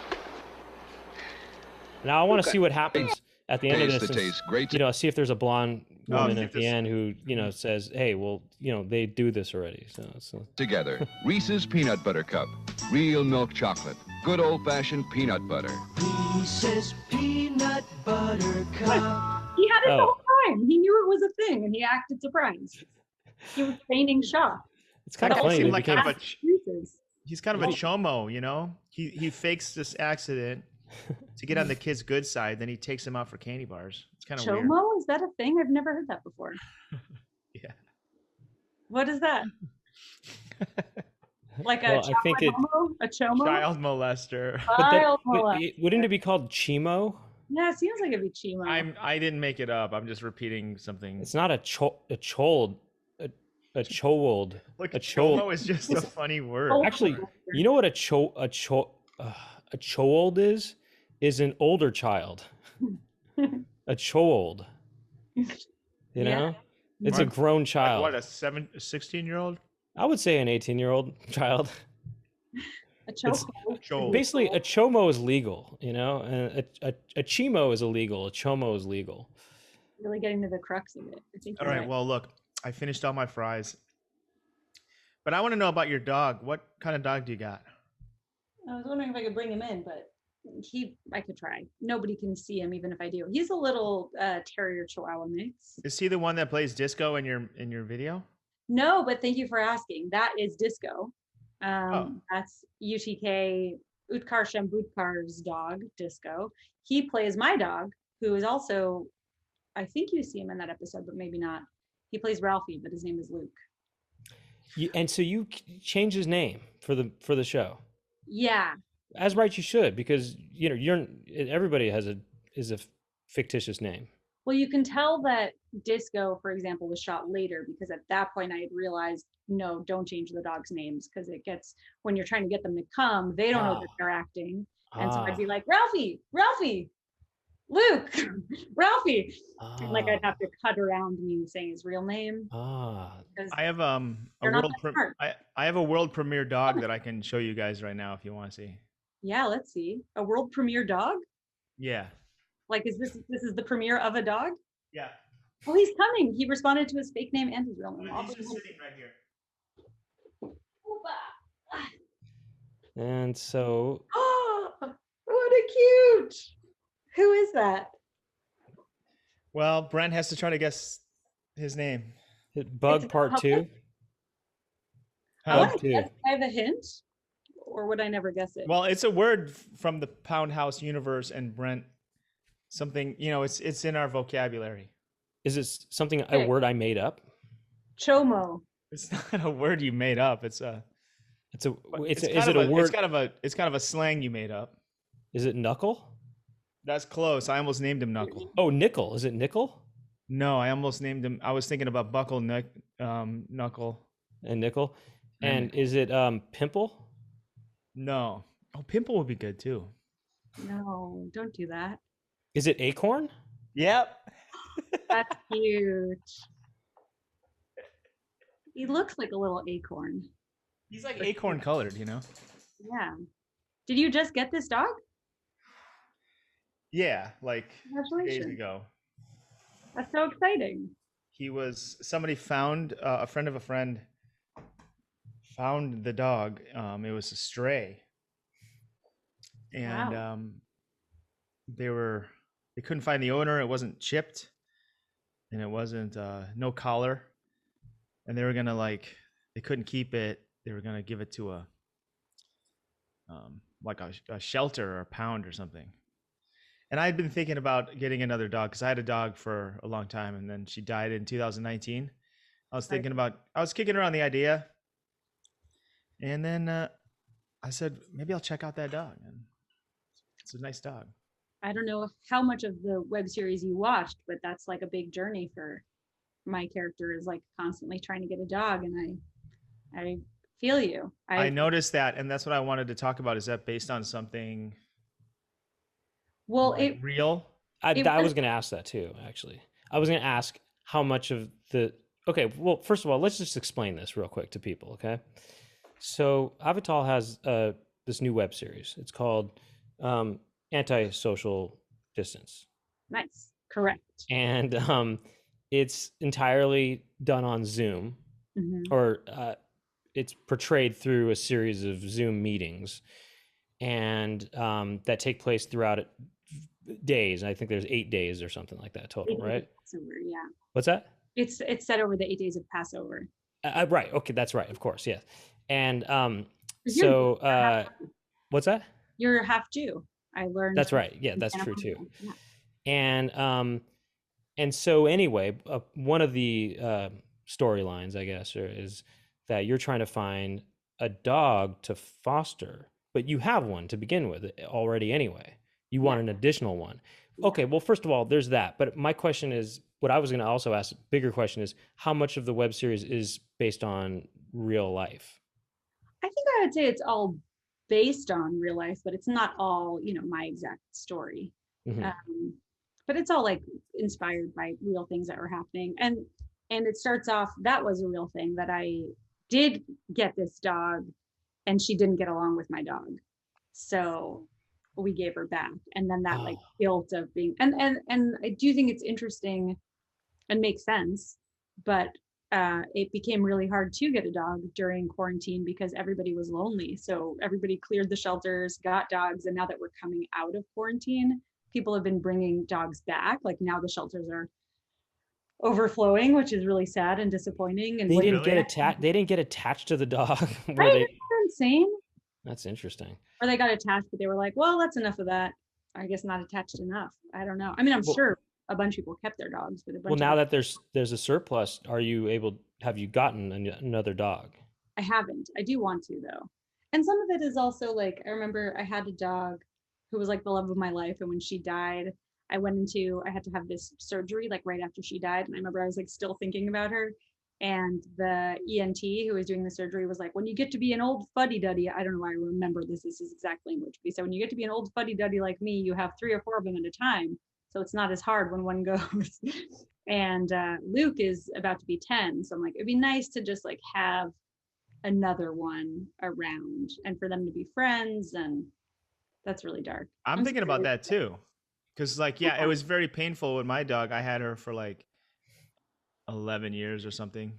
Now I want to see what happens at the end of Taste this. that and, tastes great you know, see if there's a blonde Oh, woman see at if the this- end who says, "Hey, well, they do this already." So Together. Reese's Peanut Butter Cup. Real milk chocolate. Good old-fashioned peanut butter. Reese's peanut butter cup. He had it the Oh. whole time. He knew it was a thing, and he acted surprised. He was feigning shock. it's kind of That guy funny. seemed They like became- kind of a Excuses. he's kind of a chomo, you know. He fakes this accident to get on the kid's good side, then he takes him out for candy bars. It's kind of weird. Chomo? Is that a thing? I've never heard that before. Yeah. What is that? Like a Well, I think chocolate homo? A chomo? Child molester. But then- Child but molester. wouldn't it be called Chimo? Yeah, it seems like it'd be Chimo. I didn't make it up. I'm just repeating something. It's not a chold. A chold. Look, a chomo is just a funny word. Oh. Actually, you know what a chold is? Is an older child. A chold. You Yeah. know? It's a What? grown Like, child. what, a 16-year-old? I would say an 18-year-old child. a choco. Chold. Basically, a chomo is legal, you know? And a chimo is illegal. A chomo is legal. Really getting to the crux of it. I think All you're right. Well, look, I finished all my fries. But I want to know about your dog. What kind of dog do you got? I was wondering if I could bring him in, but I could try. Nobody can see him, even if I do. He's a little terrier chihuahua mix. Is he the one that plays disco in your video? No, but thank you for asking. That is Disco. That's UTK Utkar Shambutkar's dog, Disco. He plays my dog, who is also, I think you see him in that episode, but maybe not. He plays Ralphie, but his name is Luke. And so you changed his name for the show. Yeah. As right you should, because everybody is a fictitious name. Well, you can tell that Disco, for example, was shot later because at that point I had realized, no, don't change the dogs' names because it gets, when you're trying to get them to come, they don't know that they're acting. And so I'd be like, Ralphie, Luke, Ralphie. And like I'd have to cut around me saying his real name. I have I have a world premiere dog that I can show you guys right now if you want to see. Yeah, let's see. A world premiere dog? Yeah. Like, is this is the premiere of a dog? Yeah. Oh, he's coming. He responded to his fake name and his real name. He's just sitting right here. And so. Oh, what a cute. Who is that? Well, Brent has to try to guess his name. Bug Part 2. Bug 2. I have a hint, or would I never guess it? Well, it's a word from the Pound House universe, and Brent, something, it's in our vocabulary. Is it something, a word I made up? Chomo. It's not a word you made up. Is it a word? It's kind of a slang you made up. Is it knuckle? That's close. I almost named him Knuckle. Oh, nickel. Is it nickel? No, I almost named him. I was thinking about Buckle, Knuckle, and Nickel. And is it Pimple? No. Oh, Pimple would be good too. No, don't do that. Is it Acorn? Yep. That's cute. He looks like a little acorn. He's like acorn colored, Yeah. Did you just get this dog? Yeah, like days ago. That's so exciting. Somebody found, a friend of a friend found the dog. It was a stray. And wow. They couldn't find the owner. It wasn't chipped. And it wasn't, no collar. And they were going to they couldn't keep it. They were going to give it to a shelter or a pound or something. And I'd been thinking about getting another dog because I had a dog for a long time, and then she died in 2019. I was kicking around the idea, and then I said, maybe I'll check out that dog. And it's a nice dog. I don't know how much of the web series you watched, but that's like a big journey for my character, is like constantly trying to get a dog, and I feel you. I noticed that, and that's what I wanted to talk about. Is that based on something? Well, real? I was going to ask that too, actually. I was going to ask how much of the... Okay, well, first of all, let's just explain this real quick to people, okay? So Avital has this new web series. It's called Antisocial Distance. Nice, correct. And it's entirely done on Zoom, or it's portrayed through a series of Zoom meetings, and that take place throughout days. I think there's 8 days or something like that total, right? Passover, yeah. What's that? It's set over the 8 days of Passover. Right. Okay, that's right. Of course, yes. And what's that? You're half Jew. I learned. That's right. Yeah, that's true too. Yeah. And so anyway, one of the storylines, I guess, is that you're trying to find a dog to foster, but you have one to begin with already anyway. You want an additional one. Okay, well, first of all, there's that. But my question is, what I was going to also ask, bigger question is, how much of the web series is based on real life? I think I would say it's all based on real life, but it's not all, my exact story. Mm-hmm. But it's all like inspired by real things that were happening. And it starts off, that was a real thing, that I did get this dog and she didn't get along with my dog. So we gave her back. And then that guilt of being, and I do think it's interesting and makes sense, but it became really hard to get a dog during quarantine because everybody was lonely. So everybody cleared the shelters, got dogs, and now that we're coming out of quarantine, people have been bringing dogs back. Like now the shelters are overflowing, which is really sad and disappointing. And They what- didn't get attached. They didn't get attached to the dog. Were Right? they? Isn't that insane? That's interesting. Or they got attached, but they were like, well, that's enough of that. I guess not attached enough. I don't know. I mean, I'm Well- sure a bunch of people kept their dogs, but a bunch Well, of now people- that there's a surplus, have you gotten another dog? I haven't. I do want to though. And some of it is also like, I remember I had a dog who was like the love of my life. And when she died, I had to have this surgery like right after she died. And I remember I was like still thinking about her. And the ENT who was doing the surgery was like, when you get to be an old fuddy-duddy, I don't know why I remember this is exact language. But he said, when you get to be an old fuddy-duddy like me, you have 3 or 4 of them at a time. So it's not as hard when one goes. And Luke is about to be 10. So I'm like, it'd be nice to just like have another one around and for them to be friends. And that's really dark. I'm thinking about that too. Because like, yeah, it was very painful with my dog. I had her for like 11 years or something.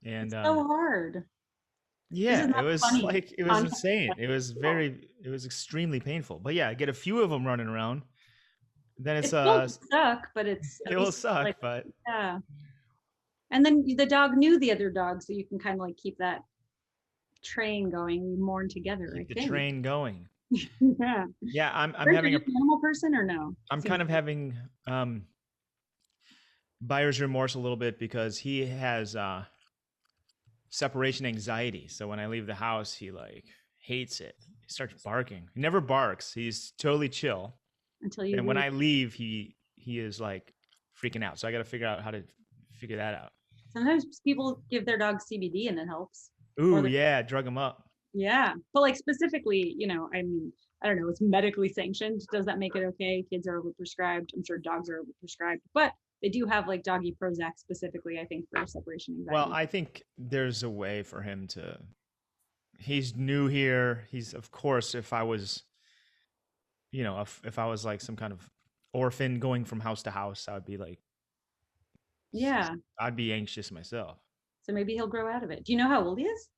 And It's so hard. yeah, Isn't it that was funny? like, it was On- insane. It was extremely painful. But yeah, get a few of them running around. Then It it's will suck, but it's at it will least, suck, like, but yeah. And then the dog knew the other dog, so you can kind of like keep that train going. You mourn together. keep I the think. train going. Yeah. Yeah, I'm Are having you a an animal person or no? I'm kind of having buyer's remorse a little bit because he has separation anxiety. So when I leave the house, he like hates it. He starts barking. He never barks. He's totally chill. Until you. And when leave. I leave, he is like freaking out. So I got to figure out how to figure that out. Sometimes people give their dogs CBD and it helps. Ooh, the- yeah, drug him up. Yeah, but like specifically, I mean, I don't know, it's medically sanctioned. Does that make it okay? Kids are overprescribed. I'm sure dogs are overprescribed, but they do have like doggy Prozac specifically, I think, for separation anxiety. Well, I think there's a way for him to. He's new here. He's, of course, if I was, if I was like some kind of orphan going from house to house, I would be like, yeah. I'd be anxious myself. So maybe he'll grow out of it. Do you know how old he is?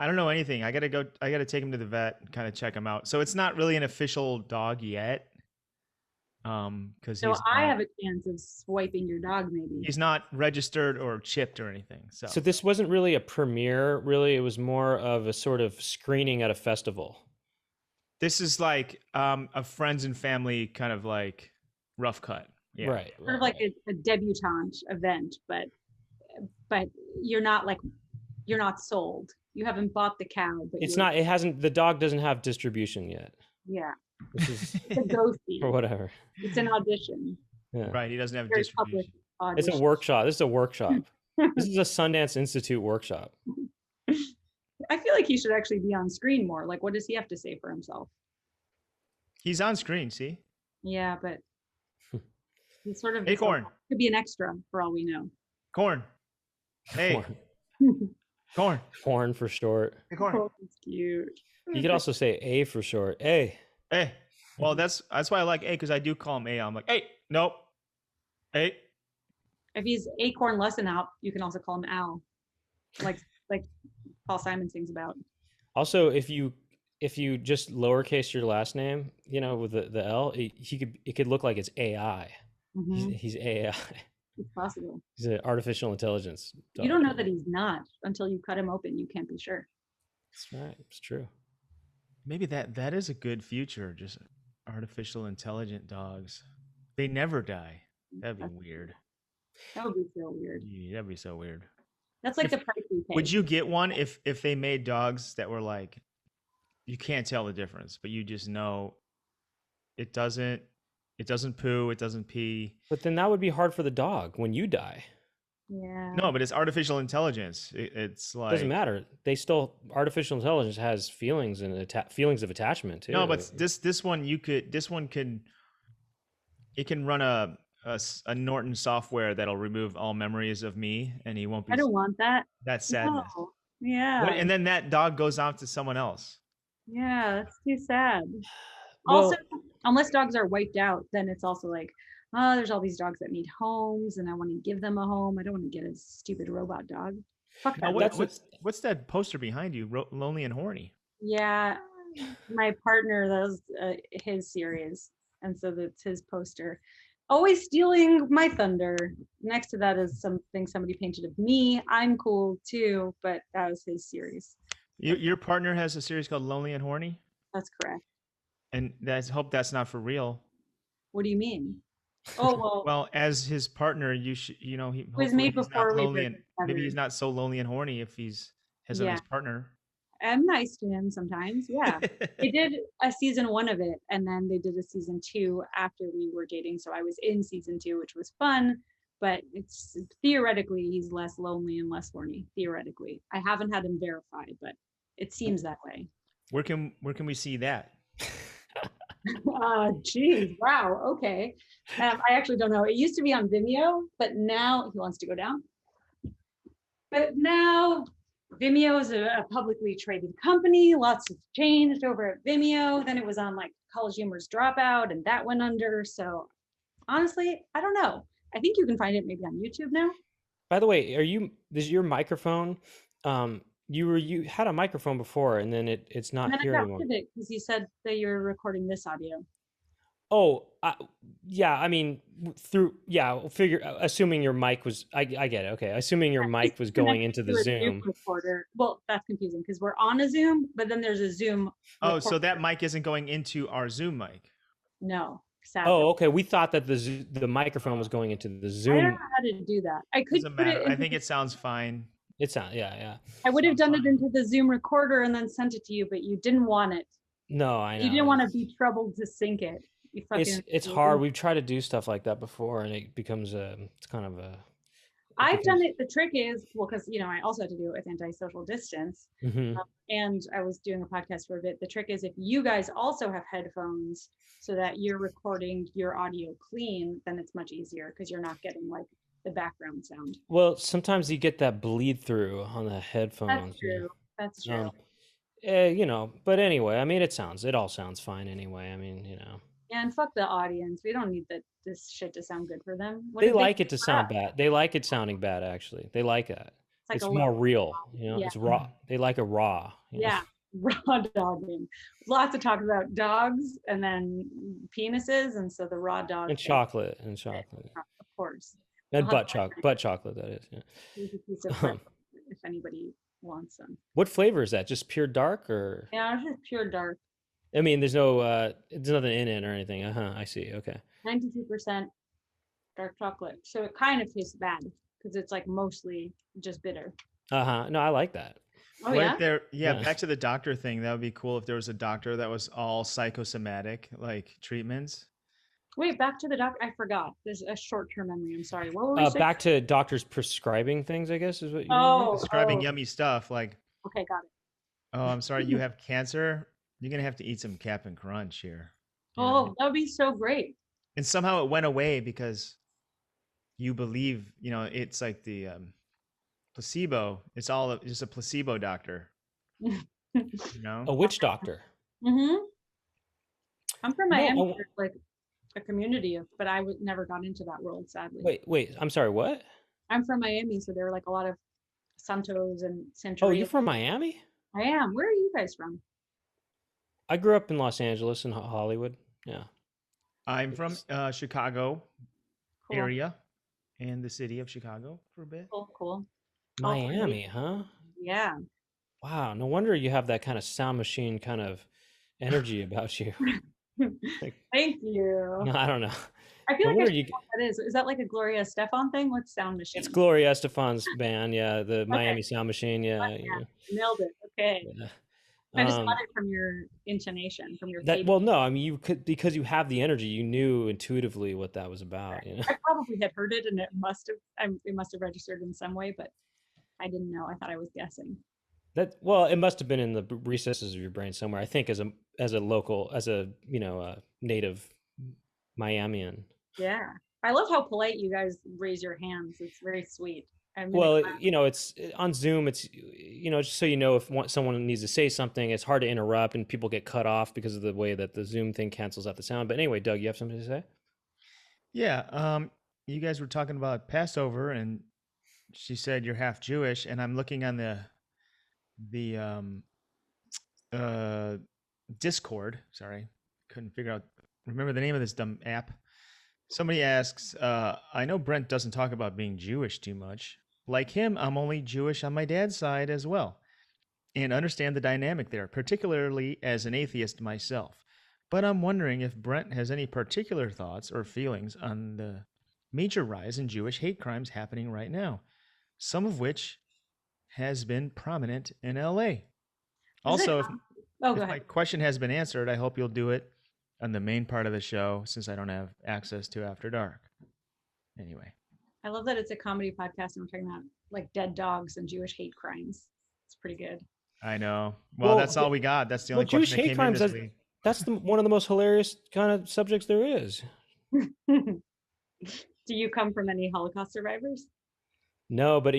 I don't know anything. I gotta take him to the vet and kind of check him out. So it's not really an official dog yet. Because So I have a chance of swiping your dog, maybe. he's not registered or chipped or anything. So this wasn't really a premiere, really. It was more of a sort of screening at a festival. This is like a friends and family kind of like rough cut. Yeah. Right. Sort of like a debutante event, but you're not sold. You haven't bought the cow, but It's not. It hasn't. The dog doesn't have distribution yet. Yeah, This is it's a ghosty. or whatever. It's an audition. Yeah. Right. He doesn't have Very distribution. public It's a audition. workshop. This is a workshop. This is a Sundance Institute workshop. I feel like he should actually be on screen more. Like, what does he have to say for himself? He's on screen. See, Yeah, but he's sort of Acorn. could be an extra for all we know. corn. Hey, Corn. corn. Corn for short. Hey, corn. Oh, it's cute. You could also say A for short. A. Hey. Well, that's why I like A, because I do call him A. I'm like, hey, nope. Hey. If he's Acorn Lesson out, you can also call him Al, like Paul Simon sings about. Also, if you just lowercase your last name, with the L, it could look like it's AI. Mhm. He's AI. It's possible. He's an artificial intelligence. You don't know that he's not until you cut him open. You can't be sure. That's right. It's true. Maybe that is a good future. Just artificial intelligent dogs. They never die. That'd be weird. That would be so weird. Yeah, that'd be so weird. That's like the price we pay. Would you get one if they made dogs that were like, you can't tell the difference, but you just know it doesn't poo, it doesn't pee. But then that would be hard for the dog when you die. Yeah. No, but it's artificial intelligence. It's like Doesn't matter. Artificial intelligence has feelings and feelings of attachment too. No, but this one it can run a Norton software that'll remove all memories of me, and he won't be. I don't want that. That's sadness. No. Yeah. And then that dog goes off to someone else. Yeah, that's too sad. Well- Also, unless dogs are wiped out, then it's also like, oh, there's all these dogs that need homes and I want to give them a home. I don't want to get a stupid robot dog. Fuck Now, that. what's that poster behind you? Lonely and Horny. Yeah, my partner, that was his series. And so that's his poster. Always stealing my thunder. Next to that is something somebody painted of me. I'm cool too, but that was his series. Your partner has a series called Lonely and Horny? That's correct. And hope that's not for real. What do you mean? Oh, well. Well, as his partner, he was made before we were maybe he's not so lonely and horny if has a nice partner. I'm nice to him sometimes. Yeah. They did a season 1 of it, and then they did a season 2 after we were dating. So I was in season 2, which was fun, but it's theoretically he's less lonely and less horny. Theoretically, I haven't had him verified, but it seems that way. Where can we see that? Geez, wow, okay. I actually don't know. It used to be on Vimeo, but now he wants to go down. But now Vimeo is a publicly traded company. Lots has changed over at Vimeo. Then it was on like College Humor's Dropout, and that went under. So honestly, I don't know. I think you can find it maybe on YouTube now. By the way, is your microphone? You had a microphone before, and then it's not here anymore. Because you said that you're recording this audio. Oh, yeah. I mean, assuming your mic was, I get it. Okay, assuming your mic was going into the Zoom recorder. Well, that's confusing because we're on a Zoom, but then there's a Zoom. Oh, recorder. So that mic isn't going into our Zoom mic. No. Sadly. Oh, okay. We thought that the microphone was going into the Zoom. I don't know how to do that. I could. Doesn't matter. I think it sounds fine. It sounds, yeah. I would have done it into the Zoom recorder and then sent it to you, but you didn't want it. No, I know. You didn't want to be troubled to sync it. It's hard. We've tried to do stuff like that before, and it becomes it's kind of a. I've done it. The trick is, well, because I also had to do it with Antisocial Distance, and I was doing a podcast for a bit. The trick is if you guys also have headphones, so that you're recording your audio clean, then it's much easier because you're not getting like the background sound. Well, sometimes you get that bleed through on the headphones. That's true. But anyway, I mean, it all sounds fine anyway. I mean, Yeah, and fuck the audience. We don't need this shit to sound good for them. They like it to sound bad. They like it sounding bad, actually. They like that. It's more real. It's raw. They like a raw. Yeah, raw dogging. Lots of talk about dogs and then penises, and so the raw dog. And chocolate. Of course. And butt chocolate, that is. Yeah. There's a piece of bread if anybody wants some. What flavor is that? Just pure dark or? Yeah, it's just pure dark. I mean, there's nothing in it or anything. I see. Okay. 92% dark chocolate. So it kind of tastes bad because it's like mostly just bitter. No, I like that. Oh, yeah? Yeah, back to the doctor thing. That would be cool if there was a doctor that was all psychosomatic, like treatments. Wait, back to the doctor. I forgot. There's a short-term memory. I'm sorry. What were we saying? Back to doctors prescribing things, I guess, is what you mean? Prescribing yummy stuff like. Okay, got it. Oh, I'm sorry. You have cancer. You're going to have to eat some Cap'n Crunch here. Oh, that would be so great. And somehow it went away because you believe, it's like the placebo. It's all just a placebo doctor. A witch doctor. Mm-hmm. I'm from Miami, like a community but I never got into that world, sadly. Wait. I'm sorry, what? I'm from Miami, so there are like a lot of Santos and Santeria. Oh, you're from Miami? I am. Where are you guys from? I grew up in Los Angeles and Hollywood. Yeah. I'm from Chicago area and the city of Chicago for a bit. Cool. Miami, huh? Yeah. Wow. No wonder you have that kind of sound machine kind of energy about you. Thank you. I don't know. I feel like I know what that is. Is that like a Gloria Estefan thing? What's Sound Machine? It's Gloria Estefan's band. Yeah. The Miami Sound Machine. Yeah. Nailed it. Okay. Yeah. I just got it from your intonation, from your. Well, no, I mean you could, because you have the energy. You knew intuitively what that was about. I probably had heard it, and it must have registered in some way, but I didn't know. I thought I was guessing. It must have been in the recesses of your brain somewhere. I think as a local, native Miamian. Yeah, I love how polite you guys raise your hands. It's very sweet. It's on Zoom. It's just so you know, if someone needs to say something, it's hard to interrupt, and people get cut off because of the way that the Zoom thing cancels out the sound. But anyway, Doug, you have something to say? Yeah. You guys were talking about Passover, and she said you're half Jewish, and I'm looking on the uh Discord. Sorry, couldn't remember the name of this dumb app. Somebody asks, I know Brent doesn't talk about being Jewish too much. Like him, I'm only Jewish on my dad's side as well, and understand the dynamic there, particularly as an atheist myself. But I'm wondering if Brent has any particular thoughts or feelings on the major rise in Jewish hate crimes happening right now, some of which has been prominent in LA. Also, if go my ahead. question has been answered, I hope you'll do it on the main part of the show since I don't have access to After Dark. Anyway. I love that it's a comedy podcast and we're talking about like dead dogs and Jewish hate crimes. It's pretty good. I know. Well, that's all we got. That's the only Jewish question that hate came crimes, in this week. That's one of the most hilarious kind of subjects there is. Do you come from any Holocaust survivors? No, but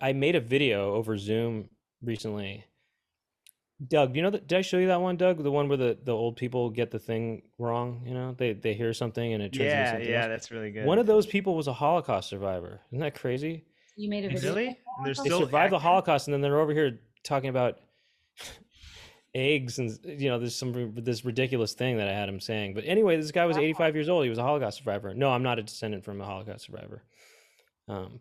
I made a video over Zoom recently. Doug, did I show you that one, Doug? The one where the old people get the thing wrong, they hear something and it turns into something else. That's really good. One of those people was a Holocaust survivor. Isn't that crazy? You made a video. Really? They survived the Holocaust, and then they're over here talking about eggs and there's this ridiculous thing that I had him saying. But anyway, this guy was 85 years old. He was a Holocaust survivor. No, I'm not a descendant from a Holocaust survivor. What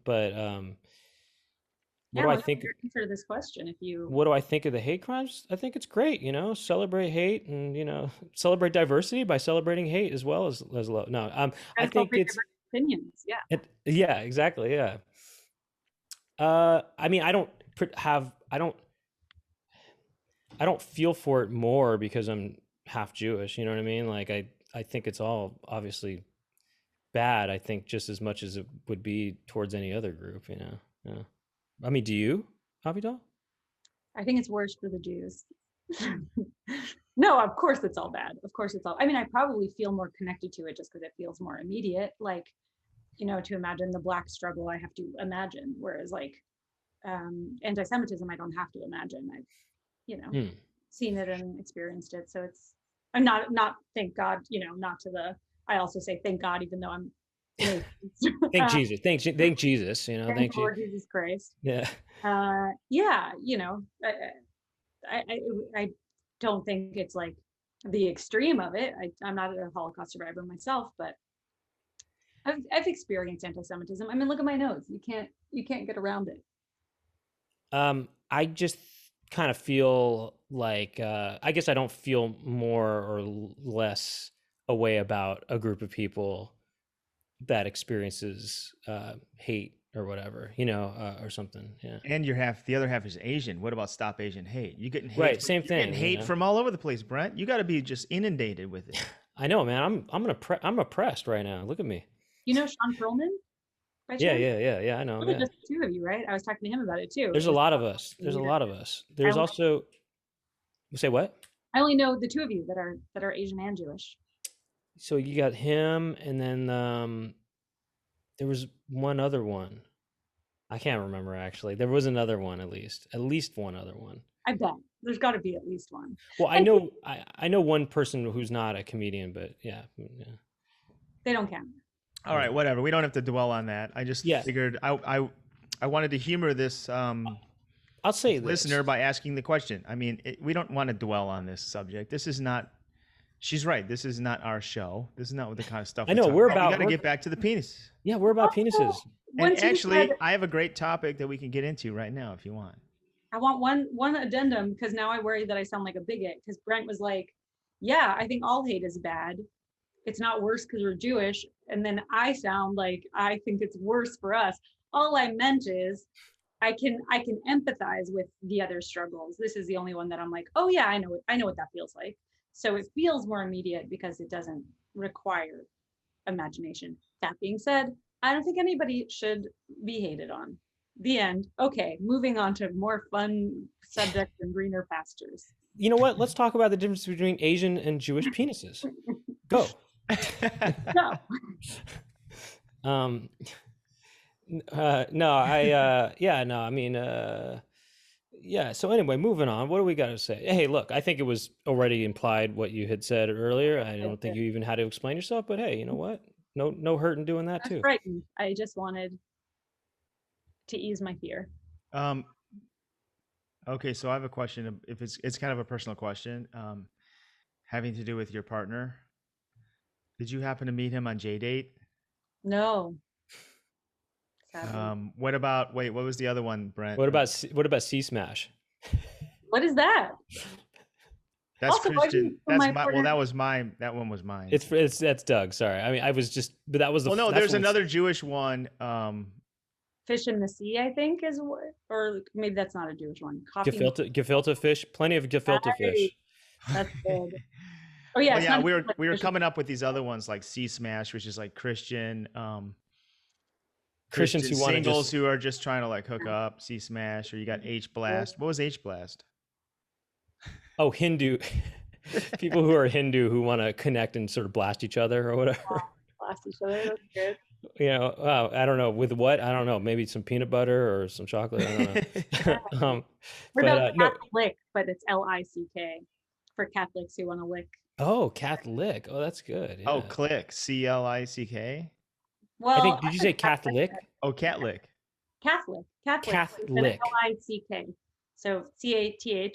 do I think? Answer this question, what do I think of the hate crimes? I think it's great. Celebrate hate and celebrate diversity by celebrating hate as well as love. No, I think it's opinions. Yeah. Yeah, exactly. Yeah. I mean, I don't feel for it more because I'm half Jewish. You know what I mean? Like I think it's all obviously bad. I think just as much as it would be towards any other group. Yeah. I mean, do you, Avital? I think it's worse for the Jews. No, of course it's all bad. Of course it's all. I mean, I probably feel more connected to it just because it feels more immediate. Like, to imagine the Black struggle, I have to imagine. Whereas, like, anti-Semitism, I don't have to imagine. I've, seen it and experienced it. So I'm not. Thank God. Not to the. I also say thank God, even though I'm. Thank Jesus. Thank Jesus. Thank Lord Jesus Christ. Yeah. Yeah. I don't think it's like the extreme of it. I'm not a Holocaust survivor myself, but I've experienced anti-Semitism. I mean, look at my nose. You can't get around it. I just kind of feel like I guess I don't feel more or less a way about a group of people that experiences hate or whatever, or something. Yeah. And the other half is Asian. What about Stop Asian Hate? You getting hate? Right, same thing. Getting hate from all over the place, Brent. You got to be just inundated with it. I know, man. I'm oppressed right now. Look at me. Sean Perlman? Yeah. I know. Yeah. Just the two of you, right? I was talking to him about it too. There's a lot of us. There's also. Say what? I only know the two of you that are Asian and Jewish. So you got him, and then there was one other one. I can't remember actually. There was another one at least one other one. I bet there's got to be at least one. Well, I know one person who's not a comedian, but yeah. They don't count. All right, whatever. We don't have to dwell on that. I just figured I wanted to humor this. I'll say listener by asking the question. I mean, we don't want to dwell on this subject. This is not. She's right. This is not our show. This is not what the kind of stuff. I know we're about. We got to get back to the penis. Yeah, we're about penises. And actually, I have a great topic that we can get into right now if you want. I want one addendum because now I worry that I sound like a bigot because Brent was like, "Yeah, I think all hate is bad. It's not worse because we're Jewish," and then I sound like I think it's worse for us. All I meant is I can empathize with the other struggles. This is the only one that I'm like, oh yeah, I know what that feels like. So it feels more immediate because it doesn't require imagination. That being said, I don't think anybody should be hated on. The end. Okay, moving on to more fun subjects and greener pastures. You know what? Let's talk about the difference between Asian and Jewish penises. Go. No. So anyway, moving on. What do we got to say? Hey, look, I think it was already implied what you had said earlier. I don't think you even had to explain yourself, but hey, you know what? no hurt in doing that I was too. frightened. I just wanted to ease my fear. Okay, so I have a question. If it's kind of a personal question, having to do with your partner. Did you happen to meet him on JDate? No. Sadly. What about what was the other one, Brent? What about Csmash? What is that? That's Also, why do you Christian. put That's my my. Well, partner- that was mine. That one was mine. It's that's Doug. Sorry, I mean I was just, but that was the. Well, no, that's there's what we- another Jewish one. Fish in the sea, I think, is what, or maybe that's not a Jewish one. Coffee. Gefilte fish, plenty of gefilte fish. That's good. Oh yeah, Well, it's yeah, not we just were like we were fish. coming up with these other ones like Csmash, which is like Christian. Christians who want to singles just who are just trying to like hook up. Csmash, or you got H Blast. What was H Blast? Hindu people who are Hindu who want to connect and sort of blast each other or whatever. Blast each other. That's good. You know, I don't know with what. I don't know. Maybe some peanut butter or some chocolate. I don't know. What about no. Catholic? But it's L-I-C-K for Catholics who want to lick. Oh, Catholic. Oh, that's good. Oh, yeah. click. CLICK. Well, I think. Did you say Catholic? Oh, catlick. Catholic. Catholic. L-I-C-K. So CATHOLICK.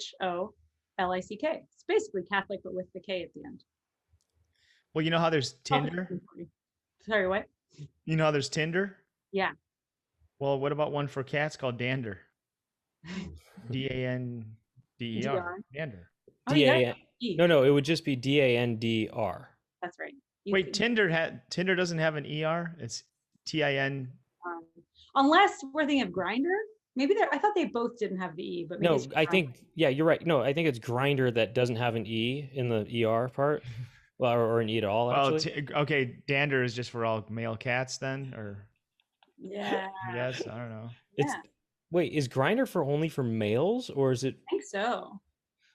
It's basically Catholic, but with the K at the end. Well, you know how there's Tinder. Sorry, what? You know how there's Tinder. Yeah. Well, what about one for cats called Dander? DANDER. Dander. Oh, you D-A-N. got E. No, it would just be DANDR. That's right. You Wait, can- Tinder doesn't have an ER. It's TIN. Unless we're thinking of Grindr. Maybe I thought they both didn't have the E, but maybe No, it's I Grindr. think you're right. No, I think it's Grindr that doesn't have an E in the ER part, well, or an E at all. Oh, Actually, okay. Dander is just for all male cats then, or Yeah. yes, I don't know. it's Yeah. wait, is Grindr only for males, or is it? I think so.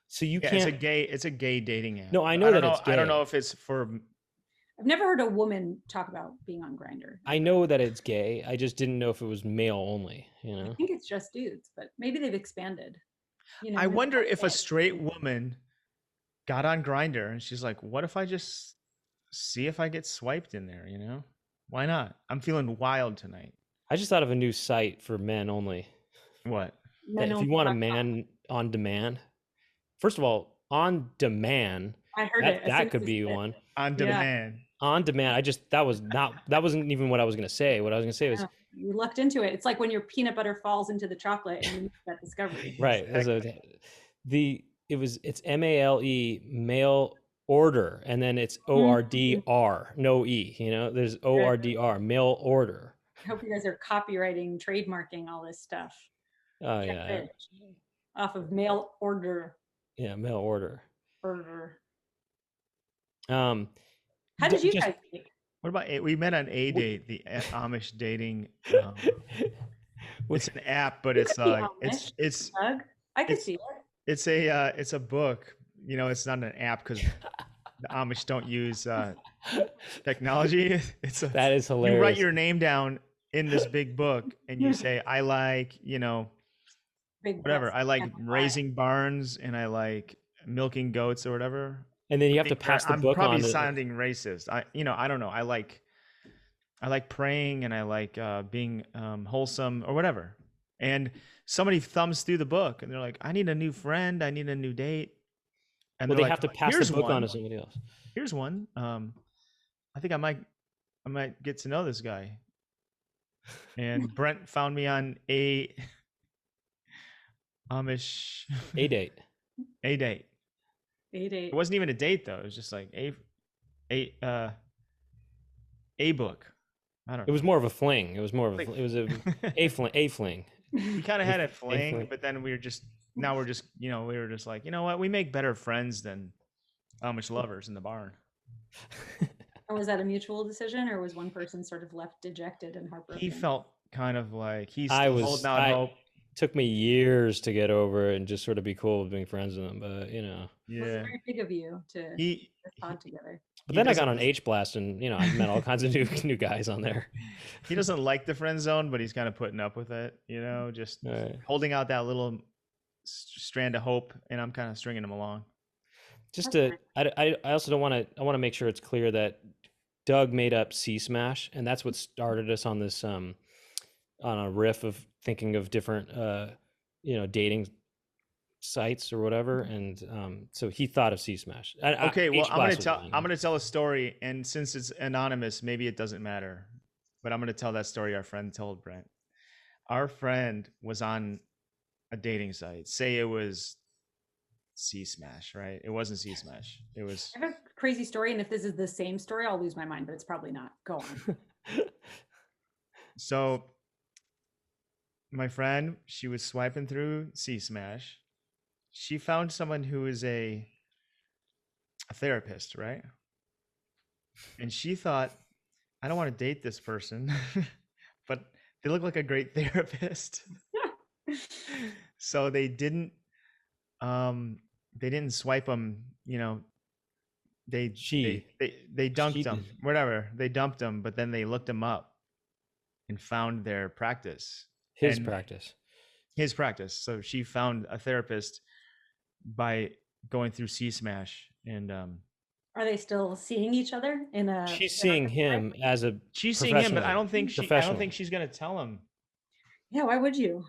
So you Yeah, can't. it's a gay dating app. No, I know don't that it's I don't gay. know if it's for. I've never heard a woman talk about being on Grindr. I know that it's gay. I just didn't know if it was male only. You I know. think it's just dudes, but maybe they've expanded. You know, I maybe wonder that's if a it. straight woman got on Grindr and she's like, "What if I just see if I get swiped in there?" You know, why not? I'm feeling wild tonight. I just thought of a new site for men only. What? Men If only you want a talk about- man on demand, first of all, on demand, I heard it. as soon that as could you be said it. one. On Yeah. demand. On demand, that wasn't even what I was gonna say. What I was gonna say was No, you looked into it. It's like when your peanut butter falls into the chocolate and you make that discovery. right. It's MALE mail order, and then it's ORDR, no E. You know, there's ORDR mail order. I hope you guys are copywriting, trademarking all this stuff. Oh Get yeah, rich off of mail order. yeah, mail order. Order. Um, How did you just- guys meet? What about we met on A Date, the Amish dating? It's an app, but it's could be it's Doug? I could it's- see it. it's a book. You know, it's not an app because the Amish don't use technology. that is hilarious. You write your name down in this big book and you say, I like, you know, Big whatever. butts I like and raising barns and I like milking goats or whatever. and then you have to think pass the I'm book probably on. sounding racist. I don't know. I like praying and I like being wholesome or whatever. And somebody thumbs through the book and they're like, I need a new friend. I need a new date. And Well, they're they like, have to pass "Here's the book one. on to somebody else. Here's one. I think I might get to know this guy. And Brent found me on a Amish A date. A date. 8-8. It wasn't even a date though. It was just like a book. I don't It know. was more of a fling. It was more of a. Like- It was a fling. A fling. We kind of had a fling, fling. but then we were just we were just like, you know what? We make better friends than Amish lovers in the barn. And was that a mutual decision, or was one person sort of left dejected and heartbroken? He felt kind of like he's I still was. holding out hope. Took me years to get over it and just sort of be cool with being friends with them, but you know. It was Yeah. very big of you to He put this pod together. But He then I got doesn't- on H Blast and I met all kinds of new guys on there. he doesn't like the friend zone, but he's kind of putting up with it, just Right. holding out that little strand of hope, and I'm kind of stringing him along. Just That's to, I also don't want to. I want to make sure it's clear that Doug made up Csmash, and that's what started us on this on a riff of thinking of different dating sites or whatever, and so he thought of Csmash. Okay, well, I'm gonna tell a story, and since it's anonymous, maybe it doesn't matter, but I'm gonna tell that story our friend told Brent. Our friend was on a dating site. Say it was Csmash, right? It wasn't Csmash. It was. I have a crazy story, and if this is the same story, I'll lose my mind, but it's probably not. Go on. So, my friend, she was swiping through Csmash. She found someone who is a therapist, right? And she thought, I don't want to date this person, but they look like a great therapist. So they didn't swipe them, they dunked them, whatever. They dumped them, but then they looked them up and found their practice. His practice. So she found a therapist by going through Csmash, and are they still seeing each other in a? She's seeing him as a. She's seeing him, but I don't think she's gonna tell him. Yeah, why would you?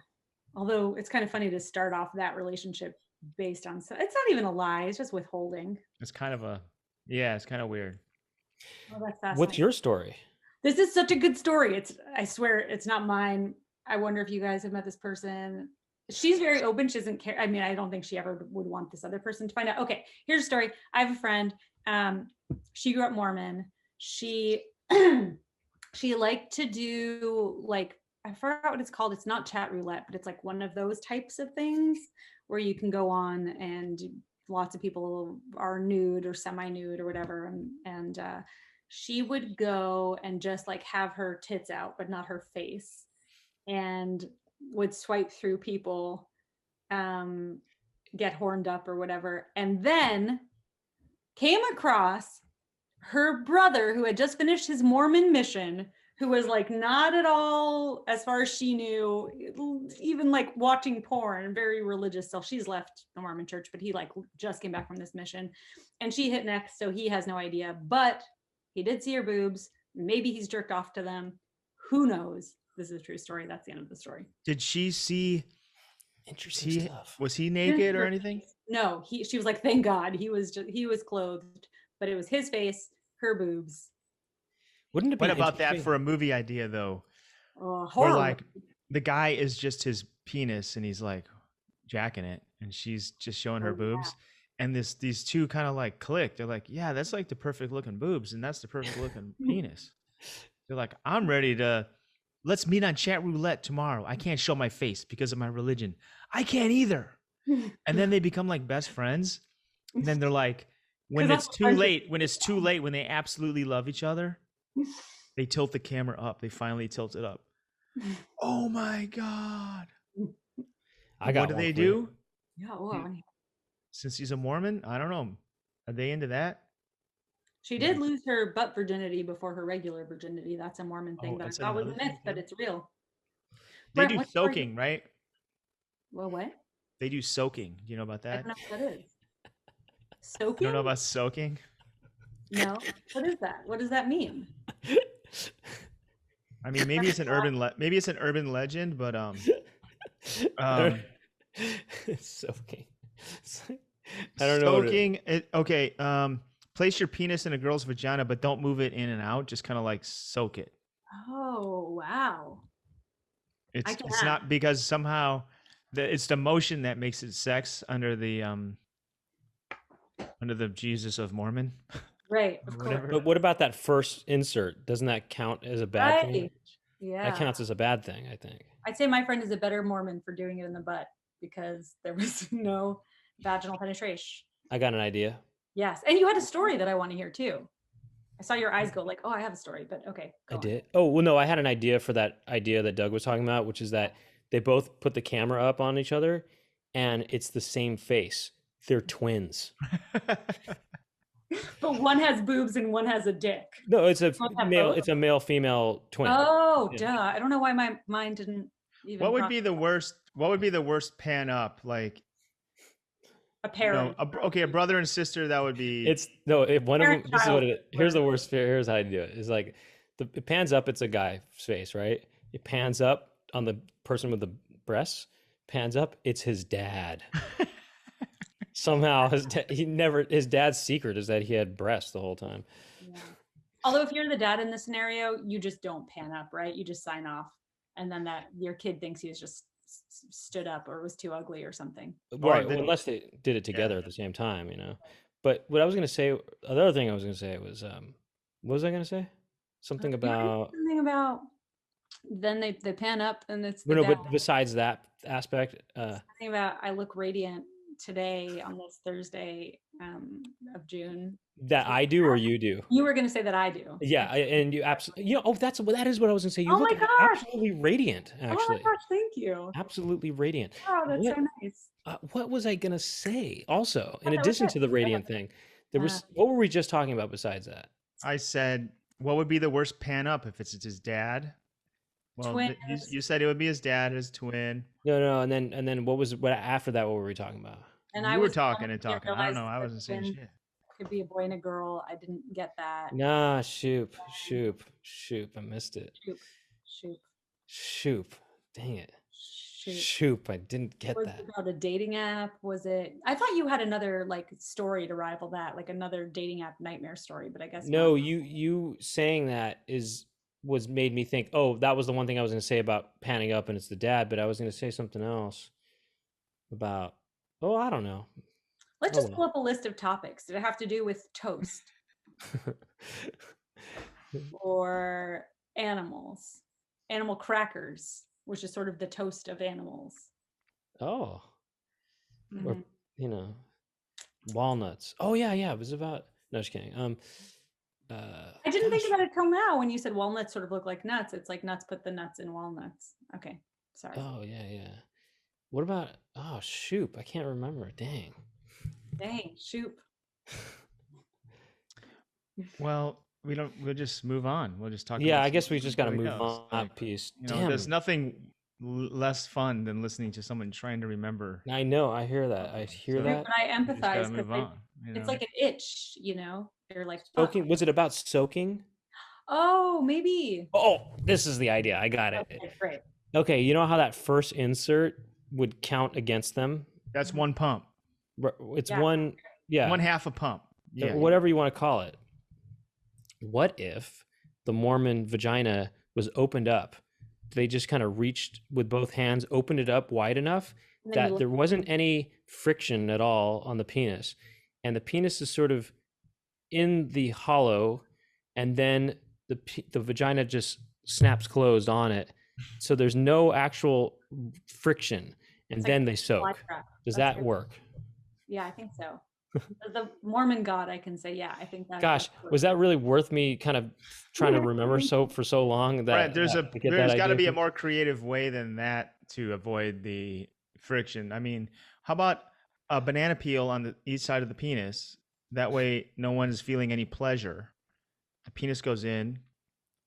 Although it's kind of funny to start off that relationship based on. So it's not even a lie; it's just withholding. It's kind of weird. Oh, that's fascinating. What's your story? This is such a good story. I swear, it's not mine. I wonder if you guys have met this person. She's very open. She doesn't care. I mean, I don't think she ever would want this other person to find out. Okay, here's a story. I have a friend. She grew up Mormon. She liked to do, like, I forgot what it's called. It's not chat roulette, but it's like one of those types of things where you can go on and lots of people are nude or semi-nude or whatever. And she would go and just like have her tits out, but not her face, and would swipe through people, get horned up or whatever, and then came across her brother who had just finished his Mormon mission, who was like not at all, as far as she knew, even like watching porn, very religious. So she's left the Mormon church, but he like just came back from this mission, and she hit next, so he has no idea, but he did see her boobs. Maybe he's jerked off to them. Who knows? This is a true story. That's the end of the story. Did she see? Interesting stuff. Was he naked or anything? No, she was like, thank God. He was clothed, but it was his face, her boobs. Wouldn't it be? What about that for a movie idea though? Or like the guy is just his penis and he's like jacking it, and she's just showing her boobs. Yeah. And these two kind of like click. They're like, yeah, that's like the perfect looking boobs, and that's the perfect looking penis. They're like, I'm ready to. Let's meet on chat roulette tomorrow. I can't show my face because of my religion. I can't either. And then they become like best friends. And then they're like, when it's too late, when they absolutely love each other, they tilt the camera up. They finally tilt it up. Oh my God. What do they do? Yeah, well, since he's a Mormon, I don't know. Are they into that? She did lose her butt virginity before her regular virginity. That's a Mormon thing that I thought was a myth, but it's real. They do soaking, right? Well, what? They do soaking. Do you know about that? I don't know what that is. Soaking? You don't know about soaking? No. What is that? What does that mean? I mean, maybe it's an urban legend, but soaking. I don't know. Soaking. Okay. Place your penis in a girl's vagina, but don't move it in and out. Just kind of like soak it. Oh, wow. It's not because somehow it's the motion that makes it sex under the Jesus of Mormon. Right. Of course. But what about that first insert? Doesn't that count as a bad thing? Yeah. That counts as a bad thing, I think. I'd say my friend is a better Mormon for doing it in the butt because there was no vaginal penetration. I got an idea. Yes. And you had a story that I want to hear too. I saw your eyes go like, oh, I have a story, but okay. I did. Oh, well, no, I had an idea for that idea that Doug was talking about, which is that they both put the camera up on each other and it's the same face. They're twins. But one has boobs and one has a dick. No, it's a male-female twin. Oh, duh. I don't know why my mind didn't even. What would be the worst pan up? Like A parent. Okay, a brother and sister, that would be. It's no, if one of them. This is Parent-child what it. Here's the flirt. worst. Here's how you do it. It's like it pans up. It's a guy's face, right? It pans up on the person with the breasts. Pans up. It's his dad. Somehow his dad's secret is that he had breasts the whole time. Yeah. Although if you're the dad in this scenario, you just don't pan up, right? You just sign off, and then that your kid thinks he was just stood up or was too ugly or something. Right, well, unless they did it together at the same time, you know. But what I was going to say, the other thing I was going to say was, what was I going to say? Something about then they pan up and it's no, but besides that aspect, something about I look radiant today on this Thursday of June. That I do or you do? You were going to say that I do. Yeah, and you absolutely, you know, that is what I was going to say. You Oh look my gosh. absolutely radiant, actually. Oh my gosh, thank you. Absolutely radiant. Oh, that's so nice. What was I going to say? Also, in that was addition it. to the radiant thing, there was, what were we just talking about besides that? I said, what would be the worst pan up if it's his dad? Well, you said it would be his dad, his twin. No, and then what after that? What were we talking about? And you were talking and talking. I don't know. I wasn't saying shit. Could be a boy and a girl. I didn't get that. Nah, shoop. I missed it. Shoop. Dang it. Shoop. I didn't get that. Was it about a dating app? Was it? I thought you had another like story to rival that, like another dating app nightmare story, but I guess no. not. You saying that was made me think. Oh, that was the one thing I was going to say about panning up, and it's the dad. But I was going to say something else about. Oh, I don't know. Let's just pull up a list of topics. Did it have to do with toast or animals? Animal crackers, which is sort of the toast of animals. Oh. Or, you know, walnuts. Oh, yeah. It was about, no, just kidding. I didn't think about it till now when you said walnuts sort of look like nuts. It's like nuts, put the nuts in walnuts. Okay, sorry. Oh, yeah. What about, shoop. I can't remember. Dang, shoop. Well, we'll just move on. We'll just talk. Yeah, I guess we just got to move on that piece. You know, there's nothing less fun than listening to someone trying to remember. I know. I hear that. But I empathize because it's like an itch, you know? They're like soaking. Was it about soaking? Oh, maybe. Oh, this is the idea. I got it. Okay, great. Okay, you know how that first insert would count against them? That's one pump. It's one, one half a pump. Yeah, whatever you want to call it. What if the Mormon vagina was opened up? They just kind of reached with both hands, opened it up wide enough that there wasn't any friction at all on the penis. And the penis is sort of in the hollow, and then the vagina just snaps closed on it. So there's no actual friction. And it's then like they soak. Does that work? Yeah, I think so. The Mormon God, I can say, yeah, I think that. Gosh, was that really worth me kind of trying to remember for so long? That right, there's got to be a more creative way than that to avoid the friction. I mean, how about a banana peel on each side of the penis? That way, no one is feeling any pleasure. The penis goes in,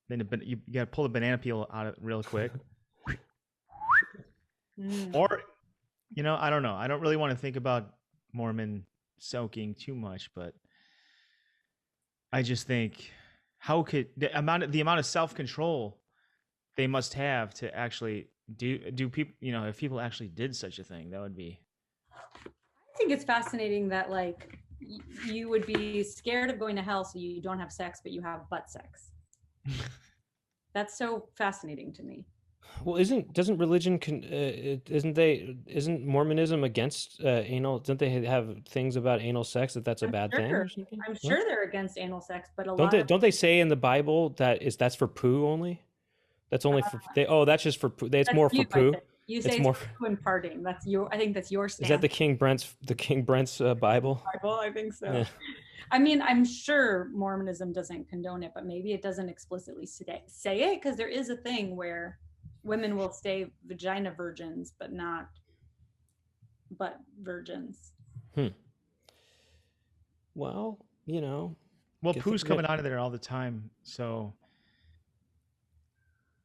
then you got to pull the banana peel out of it real quick. Or, you know, I don't know. I don't really want to think about Mormon soaking too much, but I just think how could the amount of self-control they must have to actually do people, you know, if people actually did such a thing, that would be. I think it's fascinating that like you would be scared of going to hell, so you don't have sex, but you have butt sex. That's so fascinating to me. Well, isn't Mormonism against anal? Don't they have things about anal sex that's a bad thing or something? I'm sure they're against anal sex, but don't they say in the Bible that's for poo only? That's only for that's just for poo. It's more for poo. You say it's more poo and parting. That's I think that's your stance. Is that the King Brent's Bible? I think so. Yeah. I mean, I'm sure Mormonism doesn't condone it, but maybe it doesn't explicitly say it, because there is a thing where women will stay vagina virgins, but not butt virgins. Well, you know. Well, poo's coming out of there all the time, so.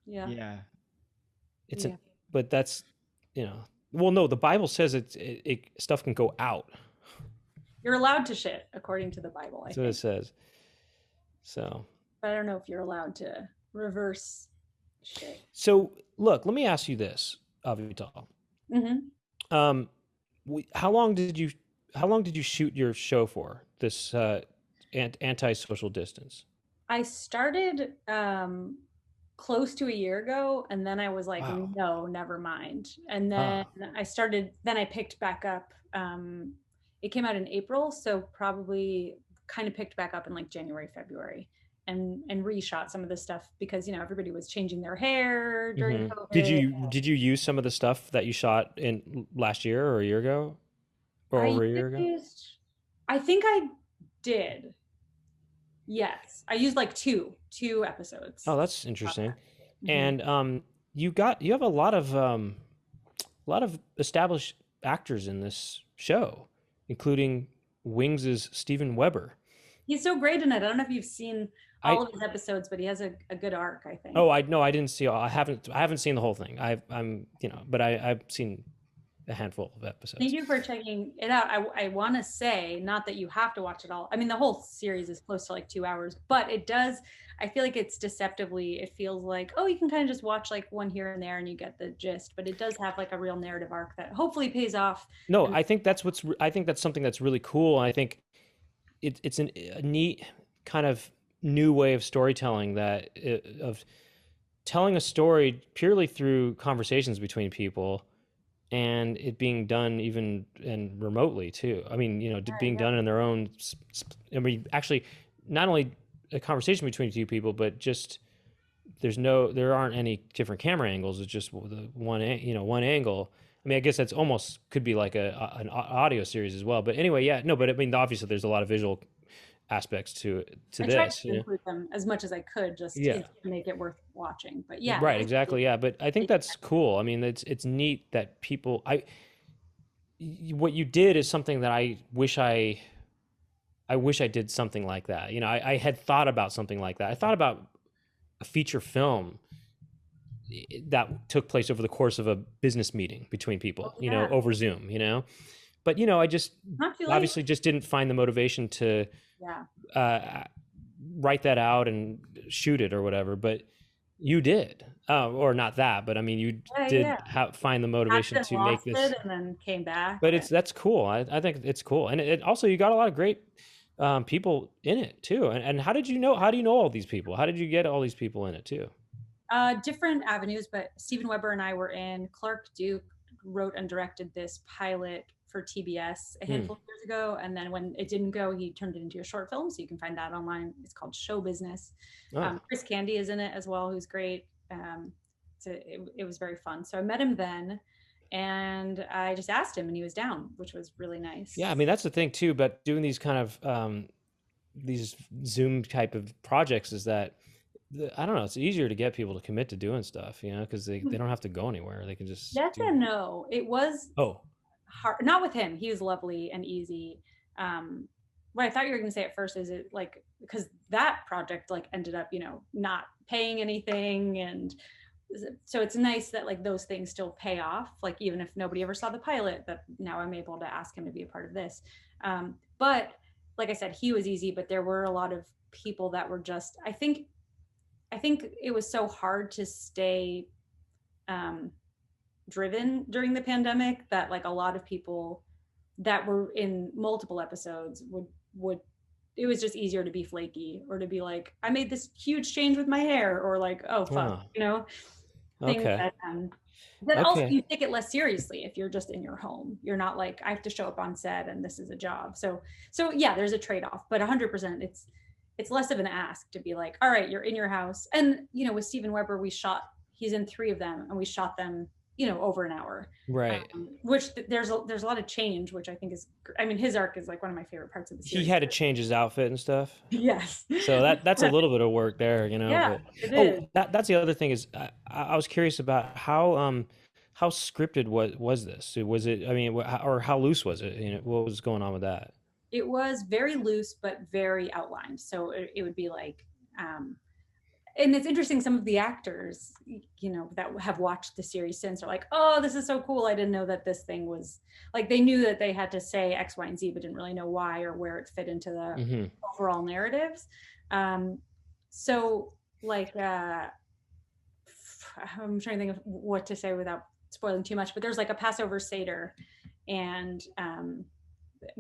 Yeah. But that's, you know. Well, no, the Bible says it stuff can go out. You're allowed to shit according to the Bible, I That's what it think. says. So, But I don't know if you're allowed to reverse shit. so look, let me ask you this, Avital. Mm-hmm. How long did you shoot your show for? This Antisocial Distance. I started close to a year ago, and then I was like, Wow. no, never mind. And then I picked back up. It came out in April, so probably kind of picked back up in like January, February, and reshot some of the stuff because everybody was changing their hair during COVID. Did you use some of the stuff that you shot in last year or a year ago, or over a year ago? I think I did. Yes, I used like two episodes. Oh, that's interesting. Mm-hmm. And you have a lot of established actors in this show, including Wings' Steven Weber. He's so great in it. I don't know if you've seen all of his episodes, but he has a good arc, I think. Oh, I didn't see all. I haven't seen the whole thing. But I've seen a handful of episodes. Thank you for checking it out. I want to say, not that you have to watch it all. I mean, the whole series is close to like 2 hours, but it does. I feel like it's deceptively. It feels like, oh, you can kind of just watch like one here and there, and you get the gist. But it does have like a real narrative arc that hopefully pays off. No, I think that's something that's really cool. I think it's a neat kind of new way of storytelling of telling a story purely through conversations between people, and it being done even and remotely too. I mean, being done in their own. I mean, actually, not only a conversation between two people, but just there aren't any different camera angles. It's just the one angle. I mean, I guess that's almost could be like an audio series as well. But anyway, yeah, no, but I mean, obviously, there's a lot of visual aspects to I this. tried to include them as much as I could, just to make it worth watching. But yeah, right, exactly, yeah. But I think that's cool. I mean, it's neat that people. What you did is something that I wish I did something like that. I had thought about something like that. I thought about a feature film that took place over the course of a business meeting between people, over Zoom, but I just obviously just didn't find the motivation to write that out and shoot it or whatever. But you did, or not that, but I mean, you did find the motivation to make this, and then came back. But that's cool. I think it's cool, and it also you got a lot of great people in it too. And how do you know all these people? How did you get all these people in it too? Different avenues, but Steven Weber and I were in. Clark Duke wrote and directed this pilot for TBS a handful of years ago, and then when it didn't go, he turned it into a short film, so you can find that online. It's called Show Business. Chris Candy is in it as well, who's great. It was very fun. So I met him then, and I just asked him, and he was down, which was really nice. Yeah, I mean, that's the thing too, but doing these kind of these Zoom type of projects is that I don't know, it's easier to get people to commit to doing stuff, because they don't have to go anywhere. They can just yes and no. It was hard, not with him. He was lovely and easy. What I thought you were going to say at first is it like, because that project like ended up, not paying anything, and so it's nice that like those things still pay off, like even if nobody ever saw the pilot, that now I'm able to ask him to be a part of this. But like I said, he was easy, but there were a lot of people that were just, I think it was so hard to stay driven during the pandemic that like a lot of people that were in multiple episodes would it was just easier to be flaky or to be like, I made this huge change with my hair, or like, oh fuck, things that also you take it less seriously if you're just in your home. You're not like, I have to show up on set and this is a job. So yeah, there's a trade-off, but 100% it's less of an ask to be like, all right, you're in your house. And with Steven Weber, he's in 3 of them, and we shot them over an hour, right? Which there's a lot of change, which I think is, I mean, his arc is like one of my favorite parts of the series. He had to change his outfit and stuff. Yes. So that's a little bit of work there, Yeah, but, it is. That's the other thing is I was curious about how scripted was this? Was it? I mean, or how loose was it? What was going on with that? It was very loose, but very outlined. So it would be like, and it's interesting, some of the actors, you know, that have watched the series since are like, oh, this is so cool. I didn't know that this thing was like, they knew that they had to say X, Y, and Z, but didn't really know why or where it fit into the overall narratives. So like, I'm trying to think of what to say without spoiling too much, but there's like a Passover Seder, and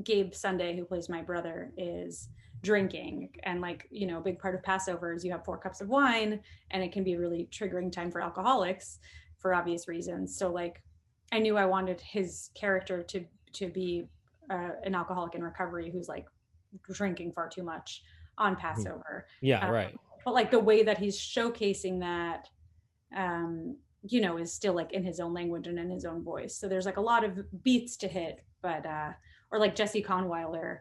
Gabe Sunday, who plays my brother, is drinking, and like, you know, a big part of Passover is you have 4 cups of wine, and it can be a really triggering time for alcoholics for obvious reasons. So like, I knew I wanted his character to be an alcoholic in recovery who's like drinking far too much on Passover. Yeah, right. But like the way that he's showcasing that, you know, is still like in his own language and in his own voice. So there's like a lot of beats to hit, but or like Jesse Conweiler,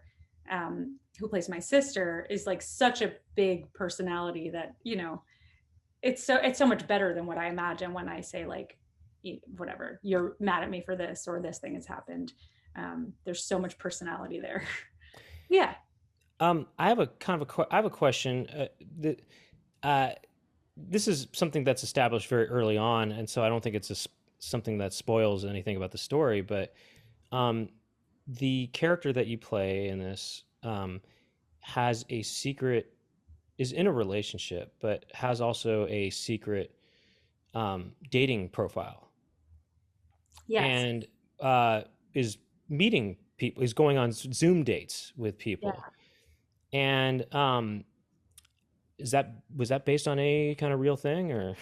who plays my sister, is like such a big personality that, you know, it's so much better than what I imagine when I say like, whatever, you're mad at me for this, or this thing has happened. There's so much personality there. Yeah. I have a I have a question. This is something that's established very early on, and so I don't think it's something that spoils anything about the story. But the character that you play in this has a secret, is in a relationship, but has also a secret dating profile. Yes. And is meeting people, is going on Zoom dates with people. Yeah. And was that based on a kind of real thing, or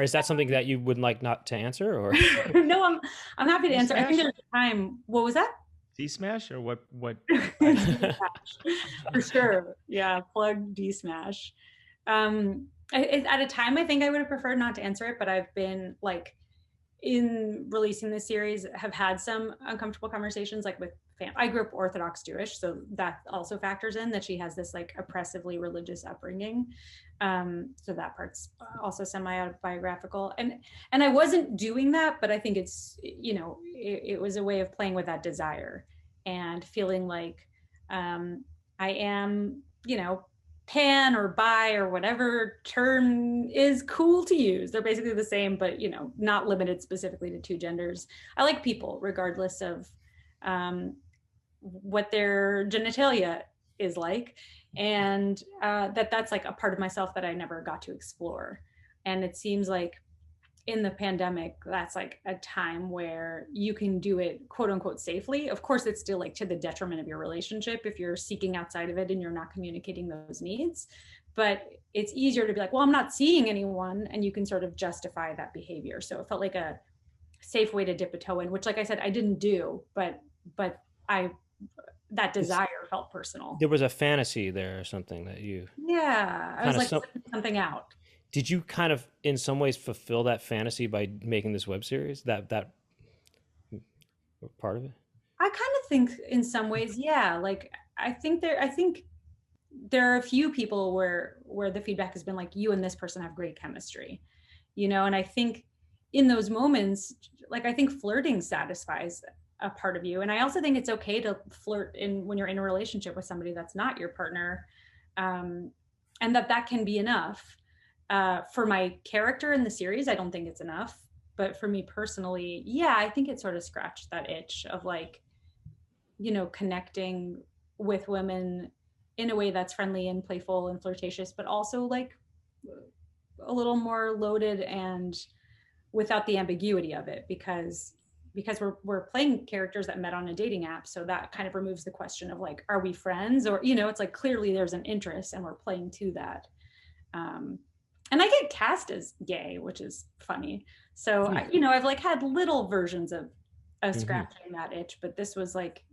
is that something that you would like not to answer, or? No, I'm happy to answer. I think there's a time. What was that? Csmash or what? For sure. Yeah, plug Csmash. At a time, I think I would have preferred not to answer it, but I've been like, in releasing this series, have had some uncomfortable conversations, like with I grew up Orthodox Jewish, so that also factors in that she has this like oppressively religious upbringing. So that part's also semi-autobiographical, and I wasn't doing that, but I think it's, you know, it was a way of playing with that desire and feeling like I am, you know, pan or bi or whatever term is cool to use. They're basically the same, but, you know, not limited specifically to 2 genders. I like people regardless of what their genitalia is like, and that's like a part of myself that I never got to explore. And it seems like in the pandemic, that's like a time where you can do it quote unquote safely. Of course, it's still like to the detriment of your relationship if you're seeking outside of it and you're not communicating those needs, but it's easier to be like, well, I'm not seeing anyone, and you can sort of justify that behavior. So it felt like a safe way to dip a toe in, which, like I said, I didn't do, but that desire felt personal. There was a fantasy there or something that you. Yeah, I was like something out. Did you kind of, in some ways, fulfill that fantasy by making this web series? That part of it? I kind of think, in some ways, yeah. Like I think there are a few people where the feedback has been like, you and this person have great chemistry, you know. And I think in those moments, like, I think flirting satisfies a part of you, and I also think it's okay to flirt when you're in a relationship with somebody that's not your partner, and that can be enough. For my character in the series, I don't think it's enough, but for me personally, yeah, I think it sort of scratched that itch of like, you know, connecting with women in a way that's friendly and playful and flirtatious, but also like a little more loaded and without the ambiguity of it, because we're playing characters that met on a dating app. So that kind of removes the question of like, are we friends? Or, you know, it's like, clearly there's an interest and we're playing to that. And I get cast as gay, which is funny. So, I've like had little versions of scratching that itch, but this was like,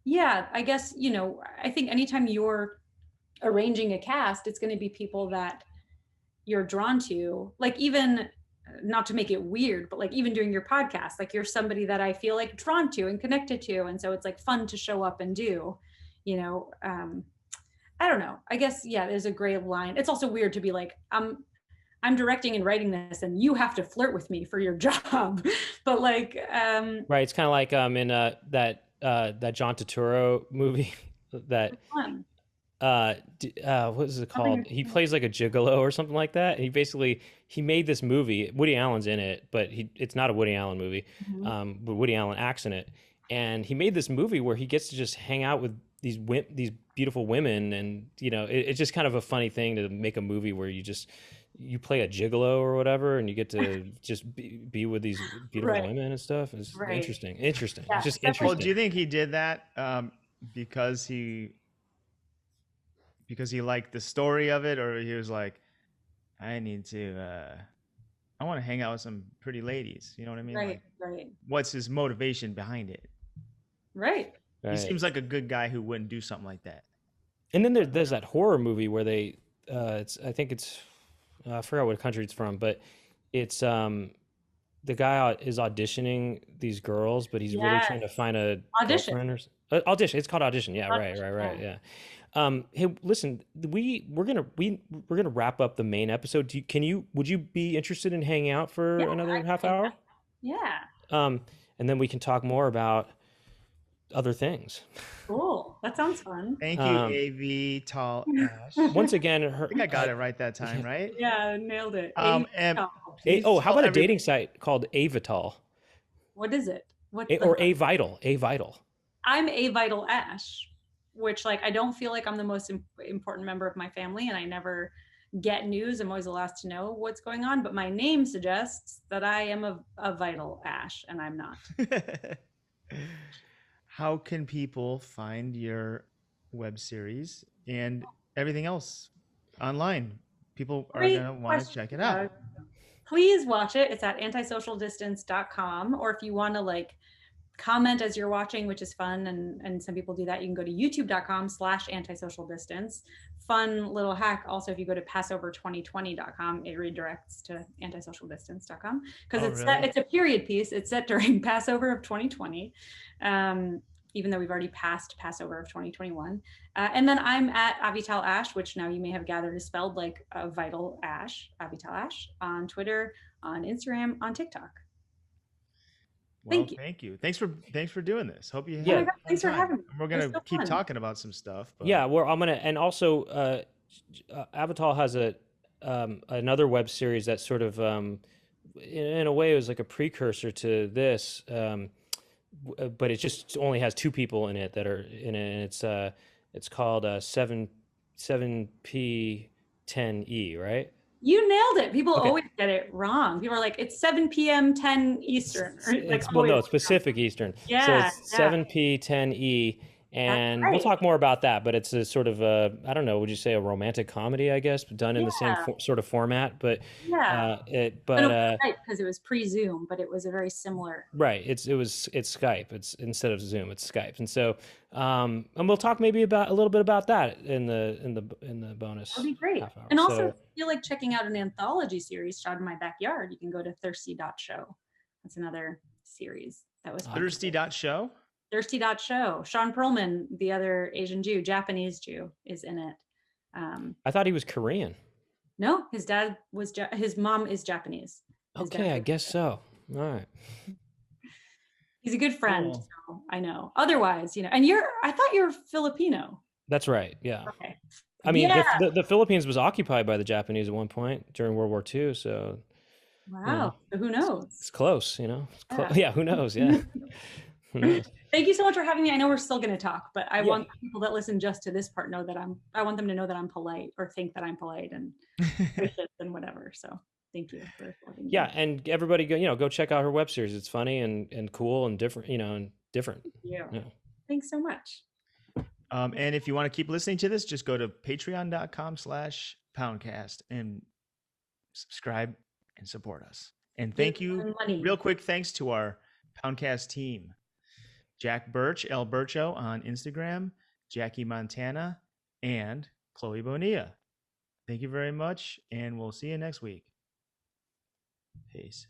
yeah, I guess, you know, I think anytime you're arranging a cast, it's going to be people that you're drawn to, like, even not to make it weird, but like even doing your podcast, like you're somebody that I feel like drawn to and connected to. And so it's like fun to show up and do, you know. I don't know. I guess, yeah, there's a gray line. It's also weird to be like, I'm directing and writing this and you have to flirt with me for your job. But like, right. It's kind of like in that John Turturro movie that what is it called? He plays like a gigolo or something like that. And he made this movie. Woody Allen's in it, but it's not a Woody Allen movie. But Woody Allen acts in it, and he made this movie where he gets to just hang out with these beautiful women, and it's just kind of a funny thing to make a movie where you play a gigolo or whatever, and you get to just be with these beautiful women and stuff. It's interesting. Yeah, it's just interesting. Well, do you think he did that because he liked the story of it, or he was like, I want to hang out with some pretty ladies, you know what I mean? Right. What's his motivation behind it? Right. He seems like a good guy who wouldn't do something like that. And then there's that horror movie where I forgot what country it's from, but it's the guy is auditioning these girls, but he's really trying to find a Audition. girlfriend Audition. It's called Audition. Yeah, right. Yeah. Hey, listen, we're gonna wrap up the main episode. Would you be interested in hanging out for another half hour? Yeah. And then we can talk more about other things. Cool. That sounds fun. Thank you, Avital Ash. Once again, I think I got it right that time, right? Yeah, nailed it. How about a dating site called Avital? What is it? Avital? I'm Avital Ash, which I don't feel like I'm the most important member of my family, and I never get news. I'm always the last to know what's going on, but my name suggests that I am a vital Ash, and I'm not. How can people find your web series and everything else online? People are going to want to check it out. Please watch it. It's at antisocialdistance.com. Or if you want to comment as you're watching, which is fun, and some people do that, you can go to youtube.com/antisocialdistance. Fun little hack. Also, if you go to passover2020.com, it redirects to antisocialdistance.com because it's a period piece. It's set during Passover of 2020, even though we've already passed Passover of 2021. And then I'm at Avital Ash, which now you may have gathered is spelled like a vital ash, Avital Ash, on Twitter, on Instagram, on TikTok. Well, thank you. Thanks for doing this. Hope you. Thanks for having me. We're gonna keep talking about some stuff. But... Yeah, and also Avital has another web series that sort of, in a way, it was like a precursor to this, but it just only has 2 people in it that are in it. And it's called 7P10E, right? You nailed it. People always get it wrong. People are like, it's 7 p.m. 10 Eastern. It's Pacific Eastern. Yeah. So it's 7P10E. And we'll talk more about that, but it's a sort of I don't know, would you say a romantic comedy, I guess, but done in the same sort of format, but because it was pre-Zoom, but it was a very similar. Right. It's Skype. It's instead of Zoom, it's Skype. And so and we'll talk maybe about a little bit about that in the bonus. That'd be great. And also if you feel like checking out an anthology series shot in my backyard, you can go to thirsty.show. That's another series that was thirsty.show. Thirsty.show. Sean Perlman, the other Asian Jew, Japanese Jew, is in it. I thought he was Korean. No, his dad was. His mom is Japanese. I guess so. All right. He's a good friend. Cool. So I know. Otherwise, and I thought you're Filipino. That's right. Yeah. Okay. I mean, the Philippines was occupied by the Japanese at one point during World War II. So. Wow. So who knows? It's close. Yeah. Who knows? Yeah. Thank you so much for having me. I know we're still going to talk, but I want people that listen just to this part I want them to know that I'm polite or think that I'm polite and gracious and whatever. So thank you for having me. Yeah, and everybody go check out her web series. It's funny and cool and different, and different. Yeah. Thanks so much. And if you want to keep listening to this, just go to patreon.com/Poundcast and subscribe and support us. And thank you. Real quick thanks to our Poundcast team. Jack Birch, El Bircho on Instagram, Jackie Montana, and Chloe Bonilla. Thank you very much, and we'll see you next week. Peace.